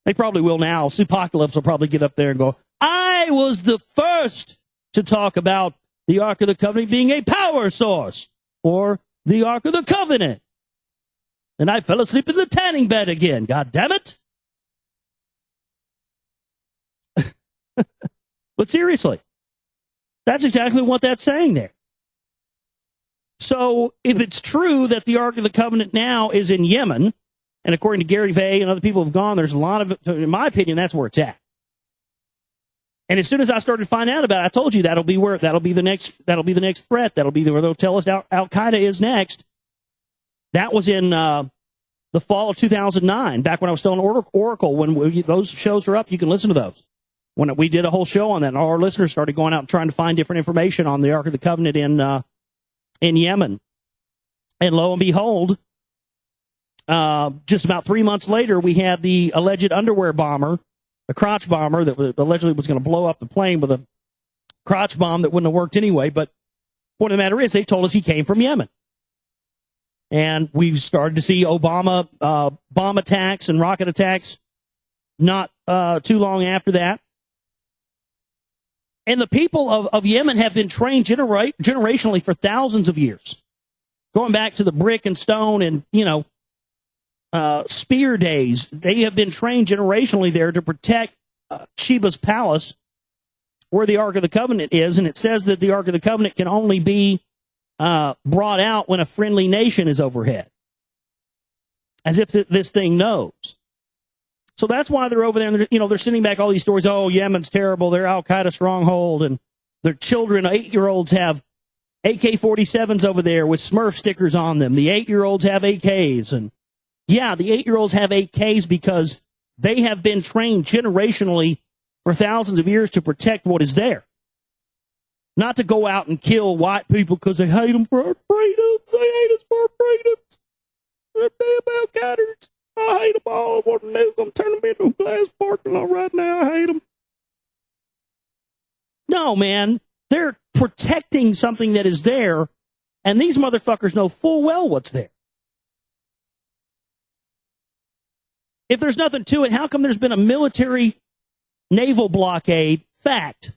They probably will now. Supocalypse will probably get up there and go, I was the first to talk about the Ark of the Covenant being a power source, or the Ark of the Covenant. And I fell asleep in the tanning bed again. God damn it. But seriously, that's exactly what that's saying there. So if it's true that the Ark of the Covenant now is in Yemen, and according to Gary Vay and other people who've gone, there's a lot of, in my opinion, that's where it's at. And as soon as I started finding out about it, I told you that'll be the next threat. That'll be where they'll tell us Al Qaeda is next. That was in the fall of 2009, back when I was still in Oracle. When those shows are up, you can listen to those. When we did a whole show on that, and all our listeners started going out and trying to find different information on the Ark of the Covenant in Yemen. And lo and behold, just about 3 months later, we had the alleged underwear bomber, the crotch bomber that allegedly was going to blow up the plane with a crotch bomb that wouldn't have worked anyway. But point of the matter is, they told us he came from Yemen. And we started to see Obama bomb attacks and rocket attacks not too long after that. And the people of Yemen have been trained generationally for thousands of years, going back to the brick and stone and, spear days. They have been trained generationally there to protect Sheba's palace, where the Ark of the Covenant is. And it says that the Ark of the Covenant can only be brought out when a friendly nation is overhead, as if this thing knows. So that's why they're over there, and they're sending back all these stories. Oh, Yemen's terrible. They're Al-Qaeda stronghold, and their children, 8-year-olds, have AK-47s over there with Smurf stickers on them. The 8-year-olds have AKs, and yeah, the 8-year-olds have AKs because they have been trained generationally for thousands of years to protect what is there. Not to go out and kill white people because they hate them for our freedoms. They hate us for our freedoms. They're damn Al-Qaedans. I hate them all. I want to nuke them, turn them into a glass parking lot right now. I hate them. No, man. They're protecting something that is there, and these motherfuckers know full well what's there. If there's nothing to it, how come there's been a military naval blockade, fact,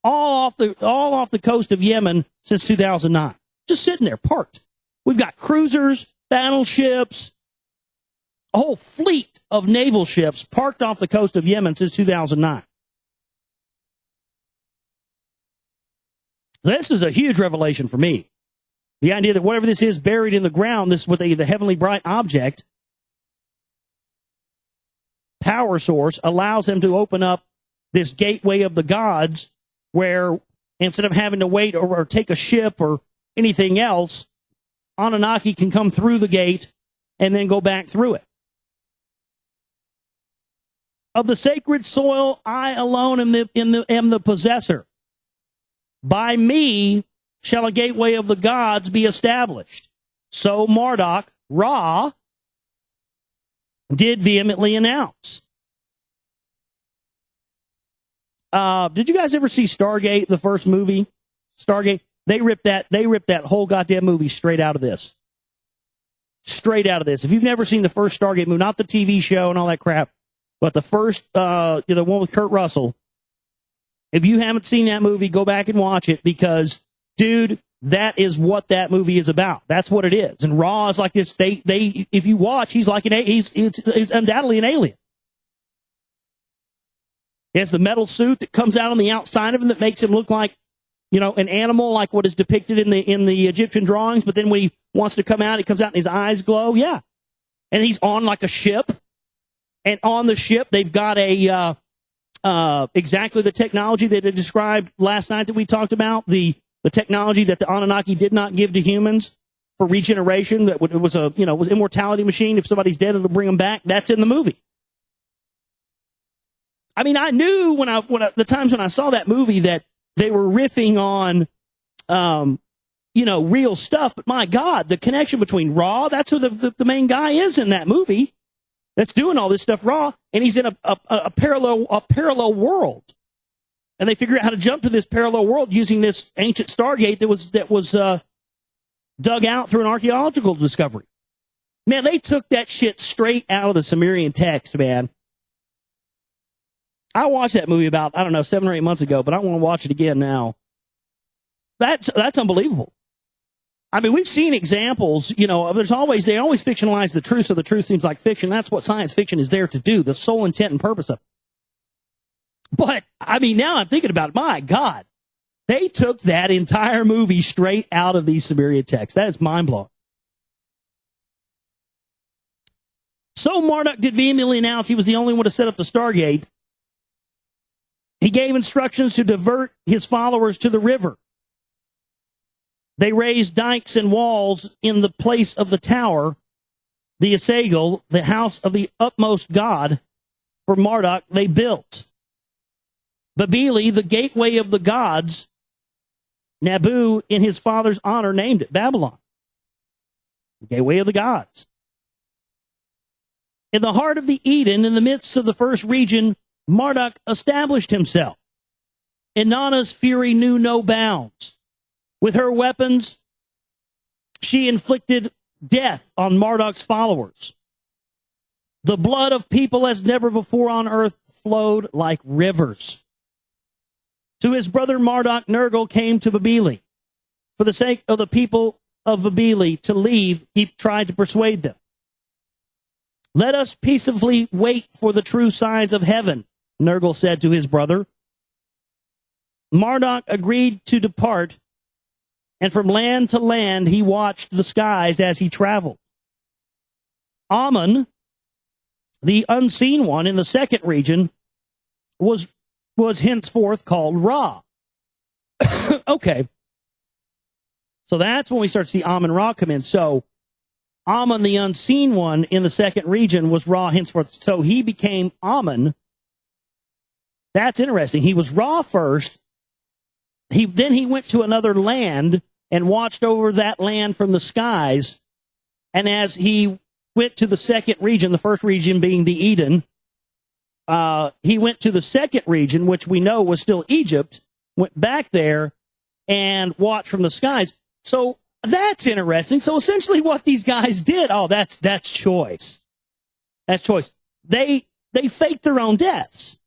all off the coast of Yemen since 2009? Just sitting there, parked. We've got cruisers, battleships, a whole fleet of naval ships parked off the coast of Yemen since 2009. This is a huge revelation for me. The idea that whatever this is buried in the ground, this with the heavenly bright object, power source, allows them to open up this gateway of the gods where instead of having to wait or take a ship or anything else, Anunnaki can come through the gate and then go back through it. Of the sacred soil, I alone am the possessor. By me shall a gateway of the gods be established. So Marduk, Ra, did vehemently announce. Did you guys ever see Stargate, the first movie? Stargate? They ripped that whole goddamn movie straight out of this. Straight out of this. If you've never seen the first Stargate movie, not the TV show and all that crap, but the first, the one with Kurt Russell, if you haven't seen that movie, go back and watch it because, dude, that is what that movie is about. That's what it is. And Ra is like this. If you watch, he's like he's undoubtedly an alien. He has the metal suit that comes out on the outside of him that makes him look like, an animal, like what is depicted in the Egyptian drawings. But then when he wants to come out, he comes out and his eyes glow. Yeah, and he's on like a ship, and on the ship they've got exactly the technology that they described last night that we talked about, the technology that the Anunnaki did not give to humans for regeneration. That it was was immortality machine. If somebody's dead, it'll bring them back. That's in the movie. I mean, I knew when the times when I saw that movie that they were riffing on, real stuff. But my God, the connection between Ra, that's who the main guy is in that movie that's doing all this stuff, Ra, and he's in a parallel world. And they figure out how to jump to this parallel world using this ancient Stargate that was dug out through an archaeological discovery. Man, they took that shit straight out of the Sumerian text, man. I watched that movie about, 7 or 8 months ago, but I want to watch it again now. That's unbelievable. I mean, we've seen examples, they always fictionalize the truth, so the truth seems like fiction. That's what science fiction is there to do, the sole intent and purpose of it. But, now I'm thinking about it, my God, they took that entire movie straight out of these Sumerian texts. That is mind-blowing. So Marduk did vehemently announce he was the only one to set up the Stargate. He gave instructions to divert his followers to the river. They raised dikes and walls in the place of the tower, the Asagel, the house of the utmost God, for Marduk they built. Babili, the gateway of the gods, Nabu, in his father's honor, named it Babylon, the gateway of the gods. In the heart of the Eden, in the midst of the first region, Marduk established himself. Inanna's fury knew no bounds. With her weapons, she inflicted death on Marduk's followers. The blood of people as never before on earth flowed like rivers. To his brother Marduk, Nergal came to Babili. For the sake of the people of Babili to leave, he tried to persuade them. Let us peacefully wait for the true signs of heaven, Nergal said to his brother. Marduk agreed to depart, and from land to land he watched the skies as he traveled. Amun, the unseen one in the second region, was henceforth called Ra. Okay. So that's when we start to see Amun Ra come in. So Amun, the unseen one in the second region, was Ra henceforth. So he became Amun. That's interesting. He was Ra first. Then he went to another land and watched over that land from the skies. And as he went to the second region, the first region being the Eden, he went to the second region, which we know was still Egypt, went back there and watched from the skies. So that's interesting. So essentially what these guys did, that's choice. That's choice. They faked their own deaths.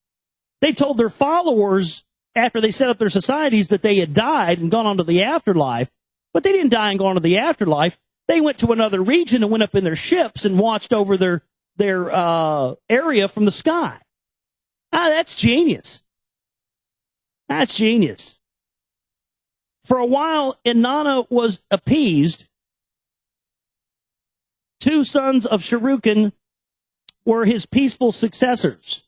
They told their followers after they set up their societies that they had died and gone on to the afterlife, but they didn't die and go on to the afterlife. They went to another region and went up in their ships and watched over their area from the sky. That's genius. That's genius. For a while, Inanna was appeased. Two sons of Shuriken were his peaceful successors.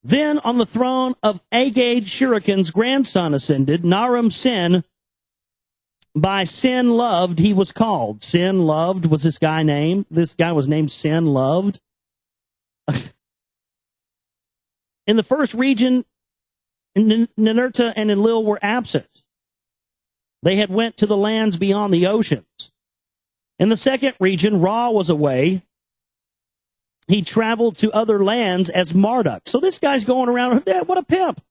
Then on the throne of Agade Shuriken's grandson ascended, Naram Sin. By Sin Loved, he was called. Sin Loved was this guy named. This guy was named Sin Loved. In the first region, Ninurta and Enlil were absent. They had went to the lands beyond the oceans. In the second region, Ra was away. He traveled to other lands as Marduk. So this guy's going around, what a pimp.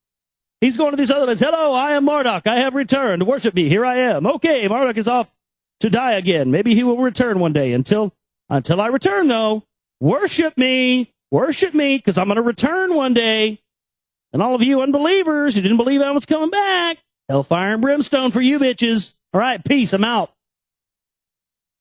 He's going to these other lands. Hello, I am Marduk. I have returned. Worship me. Here I am. Okay, Marduk is off to die again. Maybe he will return one day. Until I return, though, worship me. Worship me, because I'm going to return one day. And all of you unbelievers who didn't believe I was coming back, hellfire and brimstone for you bitches. All right, peace. I'm out.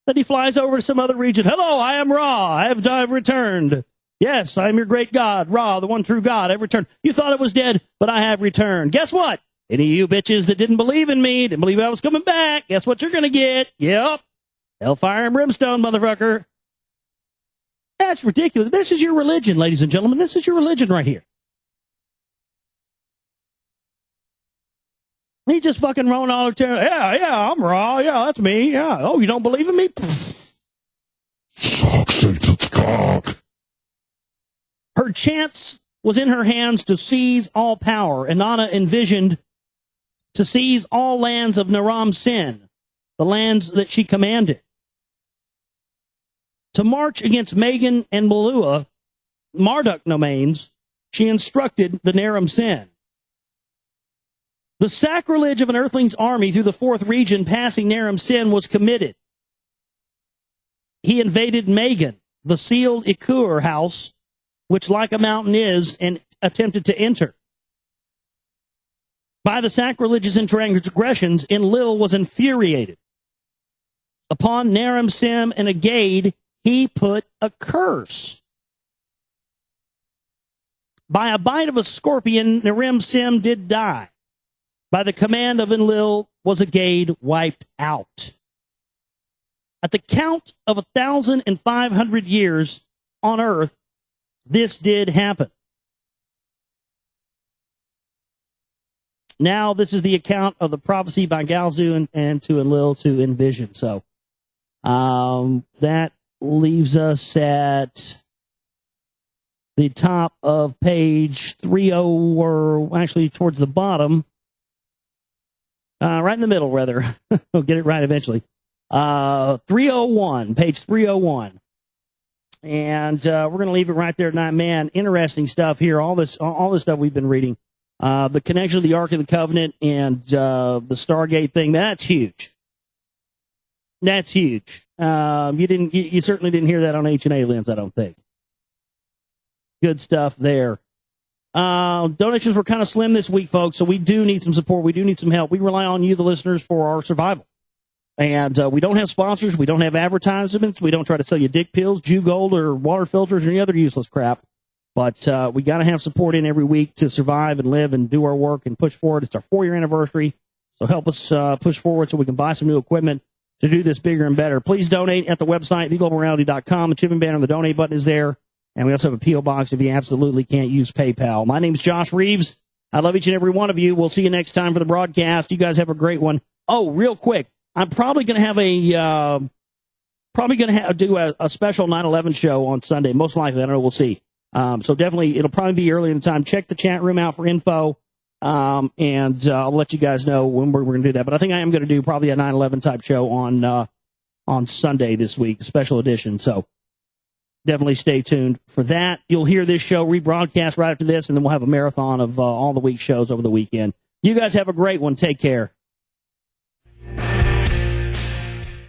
Then he flies over to some other region. Hello, I am Ra. I've returned. Yes, I am your great God, Ra, the one true God. I've returned. You thought it was dead, but I have returned. Guess what? Any of you bitches that didn't believe in me, didn't believe I was coming back, guess what you're going to get? Yep. Hellfire and brimstone, motherfucker. That's ridiculous. This is your religion, ladies and gentlemen. This is your religion right here. He just fucking rolling all the time. Yeah, I'm Ra. Yeah, that's me. Yeah. Oh, you don't believe in me? Suck Satan's cock. Her chance was in her hands to seize all power. Inanna envisioned to seize all lands of Naram Sin, the lands that she commanded. To march against Megan and Malua, Marduk domains, she instructed the Naram Sin. The sacrilege of an earthling's army through the fourth region passing Naram Sin was committed. He invaded Megan, the sealed Ikur house, which like a mountain is, and attempted to enter. By the sacrileges and transgressions, Enlil was infuriated. Upon Naram Sin and Agade, he put a curse. By a bite of a scorpion, Naram Sin did die. By the command of Enlil was Agade wiped out. At the count of 1,500 years on earth, this did happen. Now, this is the account of the prophecy by Galzu and to Enlil to envision. So, that leaves us at the top of page 30, or actually towards the bottom. Right in the middle, rather. We'll get it right eventually. 301, page 301. And we're going to leave it right there tonight. Man, interesting stuff here. All this stuff we've been reading. The connection of the Ark of the Covenant and the Stargate thing, that's huge. That's huge. You certainly didn't hear that on Ancient Aliens, I don't think. Good stuff there. Donations were kind of slim this week, folks, so we do need some support. We do need some help. We rely on you, the listeners, for our survival. And we don't have sponsors. We don't have advertisements. We don't try to sell you dick pills, Jew gold, or water filters, or any other useless crap. But we got to have support in every week to survive and live and do our work and push forward. It's our 4-year anniversary, so help us push forward so we can buy some new equipment to do this bigger and better. Please donate at the website, theglobalreality.com. The chipping banner, the donate button is there. And we also have a P.O. box if you absolutely can't use PayPal. My name is Josh Reeves. I love each and every one of you. We'll see you next time for the broadcast. You guys have a great one. Oh, real quick, I'm probably going to have do a special 9/11 show on Sunday. Most likely, I don't know. We'll see. So definitely, it'll probably be early in the time. Check the chat room out for info, and I'll let you guys know when we're going to do that. But I think I am going to do probably a 9/11 type show on Sunday this week, a special edition. So definitely stay tuned for that. You'll hear this show rebroadcast right after this, and then we'll have a marathon of all the week shows over the weekend. You guys have a great one. Take care.